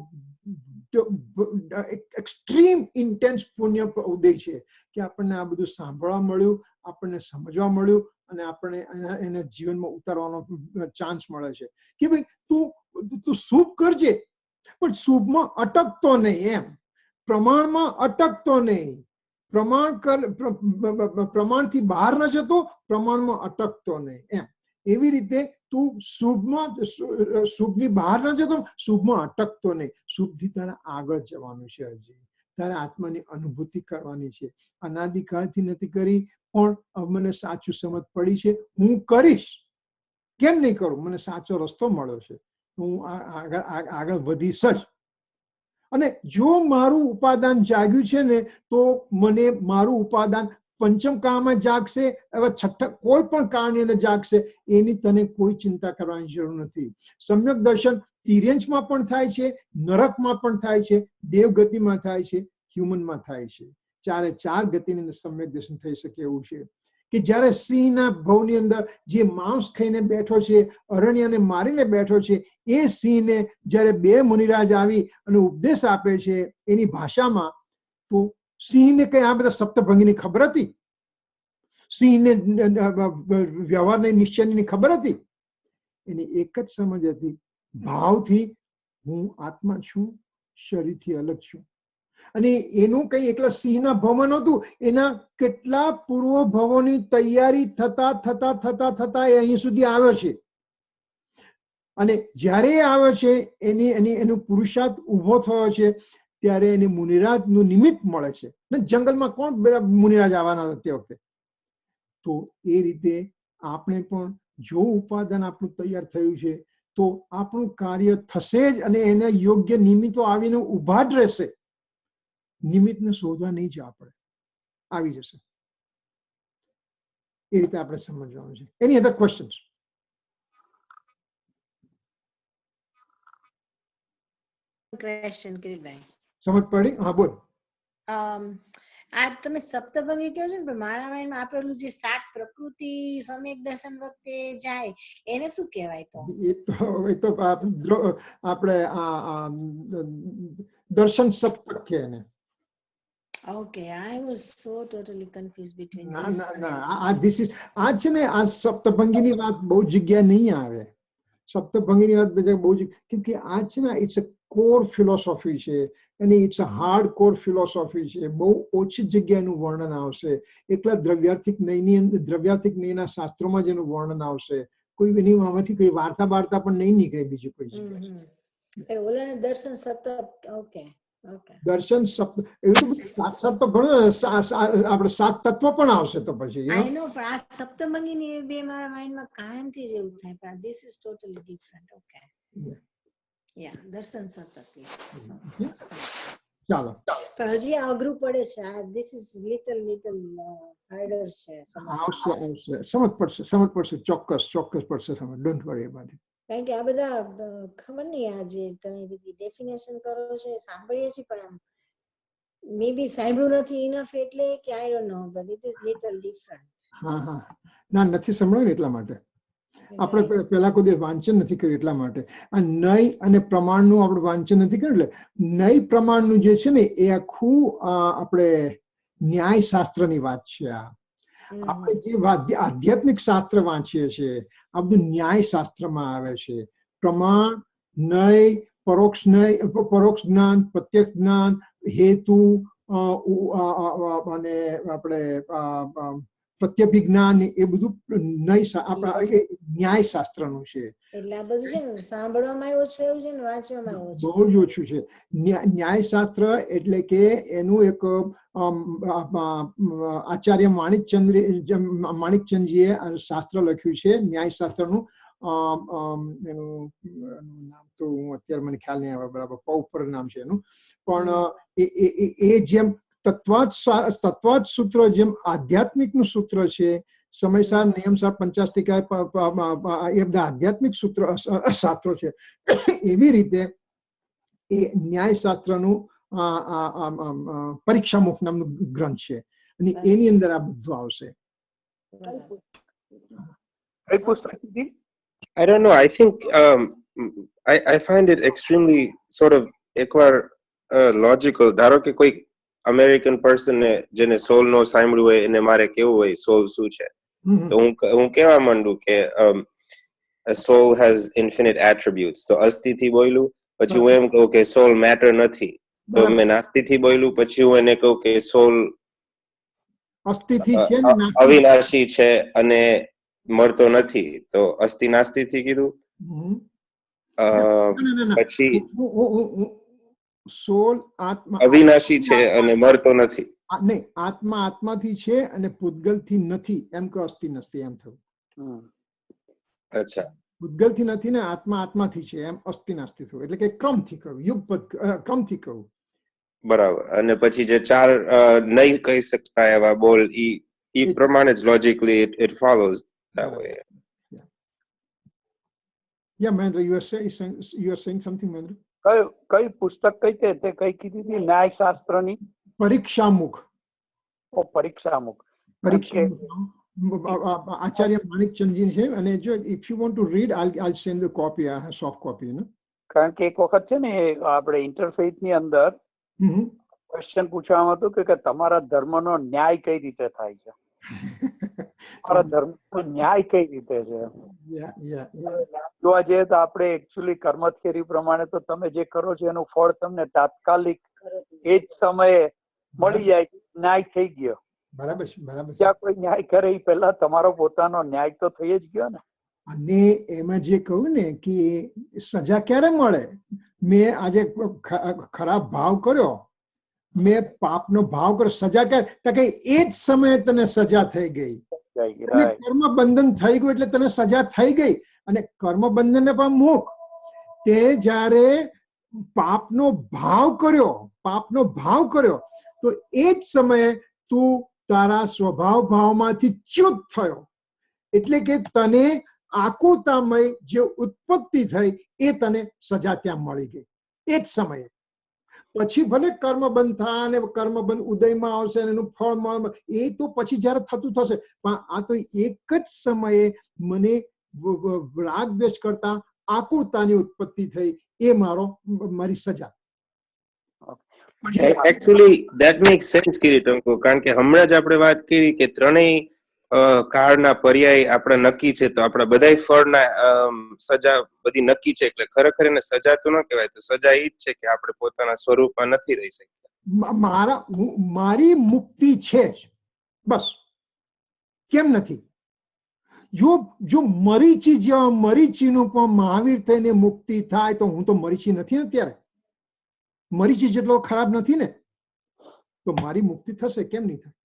એક્સ્ટ્રીમ ઇન્ટેન્સ પુણ્ય ઉદય છે કે આપણને આ બધું સાંભળવા મળ્યું, આપણને સમજવા મળ્યું અને આપણે એને જીવનમાં ઉતારવાનો ચાન્સ મળે છે કે ભાઈ તું શુભ કરજે પણ શુભમાં અટકતો નહીં, એમ પ્રમાણમાં અટકતો નહીં, પ્રમાણથી બહાર ન જતો, પ્રમાણમાં અટકતો નહીં, એમ એવી રીતે તું શુભની બહાર ન જતો, શુભમાં અટકતો નહીં, શુભથી તારે આગળ જવાનું છે, હજી તારે આત્માની અનુભૂતિ કરવાની છે. અનાદિકાળથી નથી કરી પણ મને સાચું સમજ પડી છે, હું કરીશ, કેમ નહીં કરું, મને સાચો રસ્તો મળ્યો છે, હું આગળ વધીશ જ. અને જો મારું ઉપાદાન જાગ્યું છે ને તો મને મારું ઉપાદાન પંચમ કાળમાં જાગશે, હવે છઠ્ઠા કોઈ પણ કાળની અંદર જાગશે, એની તને કોઈ ચિંતા કરવાની જરૂર નથી. સમ્યક દર્શન તિર્યંશમાં પણ થાય છે, નરકમાં પણ થાય છે, દેવગતિમાં થાય છે, હ્યુમનમાં થાય છે. ચારે ચાર ગતિની અંદર સમ્યક દર્શન થઈ શકે એવું છે કે જ્યારે સિંહના ભવની અંદર જે માંસ ખાઈને બેઠો છે, અરણ્યને મારીને બેઠો છે, એ સિંહને જ્યારે બે મુનિરાજ આવી અને ઉપદેશ આપે છે એની ભાષામાં, તો સિંહને કઈ આ બધા સપ્તભંગીની ખબર હતી? સિંહને વ્યવહારની નિશ્ચયની ખબર હતી? એની એક જ સમજ હતી, ભાવથી હું આત્મા છું, શરીરથી અલગ છું. અને એનું કઈ એકલા સિંહના ભવમાં નહોતું, એના કેટલા પૂર્વ ભવોની તૈયારી થતા થતા થતા થતા એ અહીં સુધી આવ્યો છે. અને જ્યારે એ આવ્યો છે એનું પુરુષાર્થ ઉભો થયો છે ત્યારે એને મુનિરાજનું નિમિત્ત મળે છે. જંગલમાં કોણ મુનિરાજ આવવાના હતા તે વખતે? તો એ રીતે આપણે પણ જો ઉપાદાન આપણું તૈયાર થયું છે તો આપણું કાર્ય થશે જ, અને એને યોગ્ય નિમિત્તો આવીને ઉભા જ રહેશે. નિમિત્તને શોધવા નહીં જ આપણે આવી જશે. એ રીતે આપણે સમજવાનું છે. એની અધર ક્વેશ્ચન્સ? ક્વેશ્ચન કિરીટભાઈ, સમજ પડી? હા બોલ. આ તમે સપ્તભંગી કહો છો ને, પણ મારા માઇન્ડમાં આપેલું જે સાત પ્રકૃતિ સમ્યક દર્શન વખતે જાય એને શું કહેવાય? તો આપણે દર્શન સપ્તક કે એને. Okay, I was so totally confused between ના these. ના ના, આ છે ને, આ સપ્તભંગીની વાત બહુ જગ્યા નહીં આવે. સપ્તભંગીની વાત બધા બહુ કેમ કે આ છે ને, ઇટ્સ અ કોર ફિલોસોફી છે અને it's a hard core philosophy છે. બહુ ઓછી જગ્યાનું વર્ણન આવશે. એકલા દ્રવ્યાર્થિક નયના શાસ્ત્રોમાં જ એનું વર્ણન આવશે. કોઈ એની આમાંથી કોઈ વાર્તા પણ નહીં નીકળે બીજી કોઈ જગ્યાએ. ઓલાને દર્શન સતત. ઓકે. દર્શન સપ્ત એવું તો સાત તો ઘણું, આપણે સાત તત્વ પણ આવશે તો પછી. આઈ નો, પણ આ સપ્તભંગીની બે મારા માઇન્ડમાં કાયમથી જ એવું થાય, પણ this is totally different. Okay, yeah Darshan સતત. ચાલો, પણ હજી અઘરું પડે છે. આ ધીસ ઇઝ લિટલ હાર્ડર છે. સમજ પડશે, ચોક્કસ પડશે સમજ. Don't worry about it. કારણ કે આ બધા ખબર નહીં, આ જે તમે બધી ડેફિનેશન કરો છો સાંભળીએ છીએ, પણ આમ મે બી સાંભળ્યું નથી ઇનફ, એટલે કે I don't know, but it is little different. હા, ના નથી સંભળાયું ને એટલા માટે. આપણે પેલા કોઈ વાંચન નથી કર્યું એટલા માટે. આ નય અને પ્રમાણનું આપણે વાંચન નથી કર્યું. એટલે નય પ્રમાણનું જે છે ને એ આખું આપણે ન્યાય શાસ્ત્રની વાત છે. આપણે જે આધ્યાત્મિક શાસ્ત્ર વાંચીએ છીએ આ બધું ન્યાય શાસ્ત્રમાં આવે છે. પ્રમાણ, નય, પરોક્ષ જ્ઞાન, પ્રત્યક્ષ જ્ઞાન, હેતુ અને આપણે પ્રત્યભિજ્ઞાન, એ બધું ન્યાય શાસ્ત્રનું છે. એટલે આ બધું છે ને સાંભળવામાં ઓછું એવું છે ને વાંચવામાં ઓછું, બહુ જ ઓછું છે. ન્યાય શાસ્ત્ર એટલે કે એનું એક આચાર્ય માણિકચંદજીએ શાસ્ત્ર લખ્યું છે ન્યાય શાસ્ત્રનું. એનું નામ તો હું અત્યારે મને ખ્યાલ નહીં આવે બરાબર, ઉપર નામ છે એનું. પણ એ જેમ તત્વાત સૂત્ર જેમ આધ્યાત્મિકનું સૂત્ર છે, સમયસાર, નિયમસાર, પંચાસ્તિકા, એ બધા આધ્યાત્મિક શાસ્ત્રો છે, એવી રીતે એ ન્યાય શાસ્ત્રનું પરીક્ષામુખ નામનું ગ્રંથ છે અને એની અંદર આ બધું આવશે. કઈ પુસ્તક હતી? I don't know. I think I find it extremely sort of એકવાર logical. ધારો કે કોઈ અમેરિકન પર્સન ને જેને સોલ નો સાંભળ્યું હોય એને મારે કેવું હોય સોલ શું છે, તો હું કેવા માંડું કે a soul has infinite attributes. તો અસ્થિ થી બોલ્યું પછી હું એમ કહું કે સોલ મેટર નથી, તો મેં નાસ્તિ થી બોલ્યું પછી હું એને કહું કે સોલ અસ્થિથી છે, અવિનાશી છે અને મળતો નથી, તો અસ્થિ નાસ્તિ થી કીધું. પછી સોલ આત્મા અવિનાશી છે અને મળતો નથી. નહીં, આત્મા આત્માથી છે અને પૂતગલથી નથી એમ કે અસ્થિ નસ્તિ એમ થયું. અચ્છા, પૂતગલથી નથી ને આત્મા આત્માથી છે એમ અસ્થિ નાસ્તિ થયું. એટલે કે ક્રમથી કહ્યું, યુગપદ ક્રમથી કહ્યું. બરાબર. અને પછી જે ચાર નહીં કહી શકતા એવા બોલ ઈ પ્રમાણે જ logically it follows that way. Yeah, Mahendra, you are saying something, Mahendra? કઈ પુસ્તક કઈ તે કઈ કીધી હતી? ન્યાયશાસ્ત્રની પરીક્ષામુખ. ઓ પરીક્ષામુખ. આચાર્ય માણિકચંદજી છે. અને જો if you want to read, I'll send the copy, I have soft copy, you know. કારણ કે એક વખત છે ને આપણે ઇન્ટરફેથ ની અંદર ક્વેશ્ચન પૂછવામાં હતું કે તમારા ધર્મનો ન્યાય કઈ રીતે થાય છે, તમારા ધર્મનો ન્યાય કઈ રીતે છે. જોવા જઈએ તો આપણે એકચ્યુઅલી કર્મ થિયરી પ્રમાણે તો તમે જે કરો છો એનું ફળ તમને તાત્કાલિક એ જ સમયે મળી જાય, ન્યાય થઈ ગયો. બરાબર છે, બરાબર. જ્યાં કોઈ ન્યાય કરે એ પહેલા તમારો પોતાનો ન્યાય તો થઈ જ ગયો ને. અને એમાં જે કહ્યું ને કે સજા ક્યારે મળે? મેં આજે ખરાબ ભાવ કર્યો, મેં પાપનો ભાવ કર્યો, સજા ક્યારે? કે એ જ સમયે તને સજા થઈ ગઈ, કર્મ બંધન થઈ ગયું એટલે તને સજા થઈ ગઈ. અને કર્મ બંધન ને પણ મૂક, તે જયારે પાપનો ભાવ કર્યો તો એ જ સમયે તું તારા સ્વભાવ ભાવમાંથી ચ્યુત થયો. એટલે કે તને આકુતામય જે ઉત્પત્તિ થઈ એ તને સજા ત્યાં મળી ગઈ એ જ સમયે. પછી ભલે કર્મ બંધ થાય અને કર્મ બંધ ઉદયમાં આવશે એનું ફળ એ તો પછી જયારે થતું થશે, પણ આ તો એક જ સમયે મને રાગ દ્વેષ કરતા આકુરતાની ઉત્પત્તિ થઈ, એ મારી સજા. Actually that makes sense, કિરીટંકો. કારણ કે હમણાં જ આપણે વાત કરી કે ત્રણેય કાળના પર્યાય આપણા નક્કી છે, તો આપણા બધા ફળના સજા બધી નક્કી છે, એટલે ખરેખર એને સજા તો ન કહેવાય. તો સજા એ જ છે કે આપણે પોતાના સ્વરૂપમાં નથી રહી શકતા. મારી મુક્તિ છે જ બસ. કેમ નથી? જો મરીચીનું પણ મહાવીર થઈને મુક્તિ થાય તો હું તો મરીચી નથી ને ત્યારે. મરીચી જેટલો ખરાબ નથી ને, તો મારી મુક્તિ થશે કેમ નહીં થાય?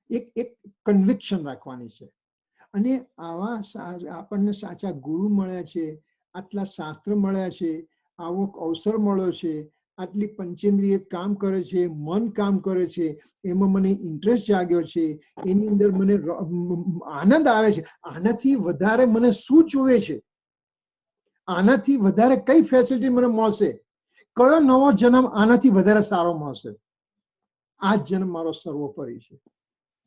એક કન્વિક્શન રાખવાની છે. અને આવા આપણને સાચા ગુરુ મળ્યા છે, આટલા શાસ્ત્ર મળ્યા છે, આવો અવસર મળ્યો છે, આટલી પંચેન્દ્રિય કામ કરે છે, મન કામ કરે છે, એમાં મને ઇન્ટરેસ્ટ જાગ્યો છે, એની અંદર મને આનંદ આવે છે. આનાથી વધારે મને શું જોવે છે? આનાથી વધારે કઈ ફેસિલિટી મને મળશે? કયો નવો જન્મ આનાથી વધારે સારો મળશે? આ જ જન્મ મારો સર્વોપરી છે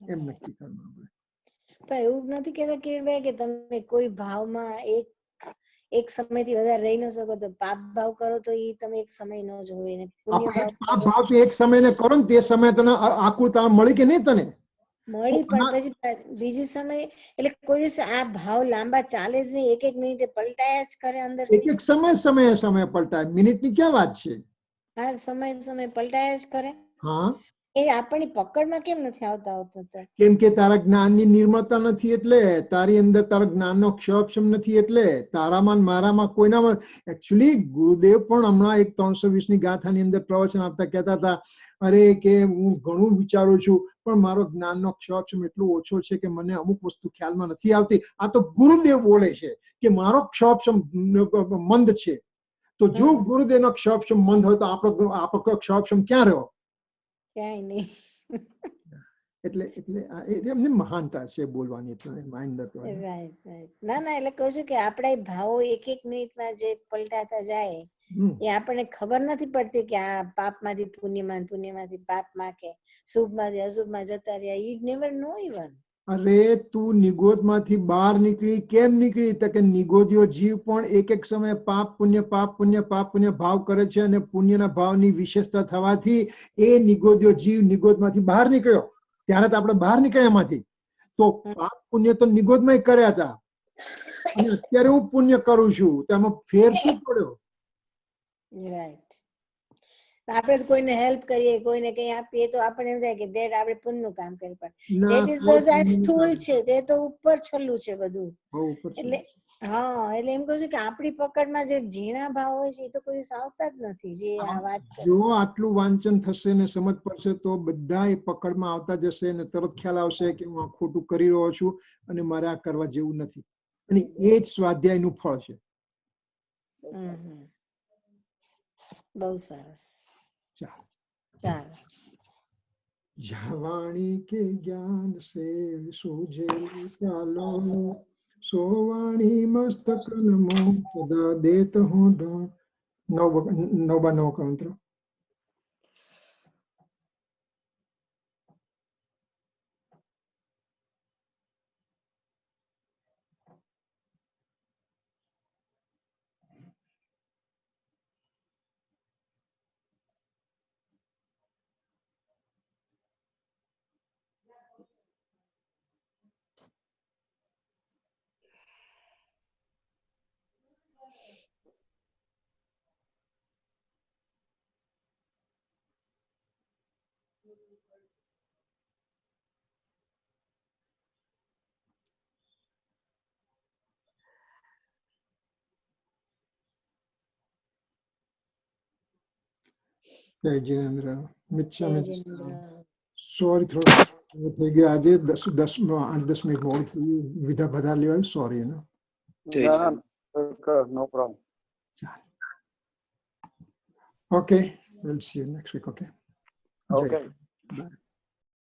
એમ નક્કી કરવાનું. પણ એવું નથી કેતા કિરણભાઈ કે તમે કોઈ ભાવમાં એક સમયથી વધારે રહી ન શકો, તો પાપ ભાવ કરો તો એ તમે એક સમય ન જોવો, એને પુણ્ય પાપ ભાવ તો એક સમય ને કરો ને તે સમય તને આકુરતા મળી કે નહીં? તને મળી, પણ પછી બીજી સમય એટલે કોઈ દિવસ આ ભાવ લાંબા ચાલે જ નહીં, એક મિનિટે પલટાયા જ કરે અંદર. એક સમય પલટાય. મિનિટ ની ક્યાં વાત છે? હા, સમય પલટાયા જ કરે. હા, એ આપણી પકડમાં કેમ નથી આવતા? કેમ કે તારા જ્ઞાનની નિર્મળતા નથી, એટલે તારી અંદર તારા જ્ઞાનનો ક્ષયક્ષમ નથી, એટલે તારામાં મારામાં કોઈનામાં. એકચ્યુઅલી ગુરુદેવ પણ હમણાં એક 320 ની ગાથાની અંદર પ્રવચન આપતા કહેતા હતા, અરે કે હું ઘણું વિચારું છું પણ મારો જ્ઞાનનો ક્ષયક્ષમ એટલો ઓછો છે કે મને અમુક વસ્તુ ખ્યાલમાં નથી આવતી. આ તો ગુરુદેવ બોલે છે કે મારો ક્ષયક્ષમ મંદ છે. તો જો ગુરુદેવનો ક્ષયક્ષમ મંદ હોય તો આપણો ક્ષયક્ષમ ક્યાં રહ્યો? ક્યાંય નહીં. એટલે એમની મહાનતા છે બોલવાની. ના, એટલે કહું છું કે આપણા ભાવો એક મિનિટમાં જે પલટાતા જાય એ આપણને ખબર નથી પડતી કે આ પાપમાંથી પુણ્યમાં, પુણ્યમાંથી પાપમાં કે શુભમાંથી અશુભમાં જતા રહ્યા. You never no even. અરે તું નિગોદમાંથી બહાર નીકળી કેમ નીકળી? તો કે નિગોદીઓ જીવ પણ એક એક સમયે પાપ પુણ્ય ભાવ કરે છે અને પુણ્યના ભાવની વિશેષતા થવાથી એ નિગોદીઓ જીવ નિગોદમાંથી બહાર નીકળ્યો. ત્યારે તો આપણે બહાર નીકળ્યા એમાંથી. તો પાપ પુણ્ય તો નિગોદમાં કર્યા હતા અને અત્યારે હું પુણ્ય કરું છું, તો એમાં ફેર શું પડ્યો? રાઈટ. આપણે કોઈને હેલ્પ કરીએ, કોઈને કઈ આપીએ તો આપણને એમ થાય કે દેટ આપણે પુણ્યનું કામ કરી. પણ દેટ ઇઝ ધ સ્થૂલ છે, તે તો ઉપર છલ્લું છે બધું. એટલે હા, એટલે એમ કહું છું કે આપણી પકડમાં જે ઝીણા ભાવ હોય છે એ તો કોઈ આવતા જ નથી. જે આ વાત જો આટલું વાંચન થશે ને સમજ પડશે તો બધા એ પકડમાં આવતા જશે ને તરત ખ્યાલ આવશે કે હું આ ખોટું કરી રહ્યો છું અને મારે આ કરવા જેવું નથી. અને એ જ સ્વાધ્યાયનું ફળ છે. બહુ સરસ. ચાલો. જવાણી કે જ્ઞાન સે સૂજે ચાલો, સોવાણી મસ્તક નમો સદા દેત હું ઢ. 9 કંત્ર. જય જીનેન્દ્ર. સોરી થોડું થઈ ગયું આજે 8-10 મિનિટ મોડું થઈ ગયું. વિધા વધારે લેવાય. Sorry. No problem. Okay, we'll see you next week. Okay. Okay. Bye.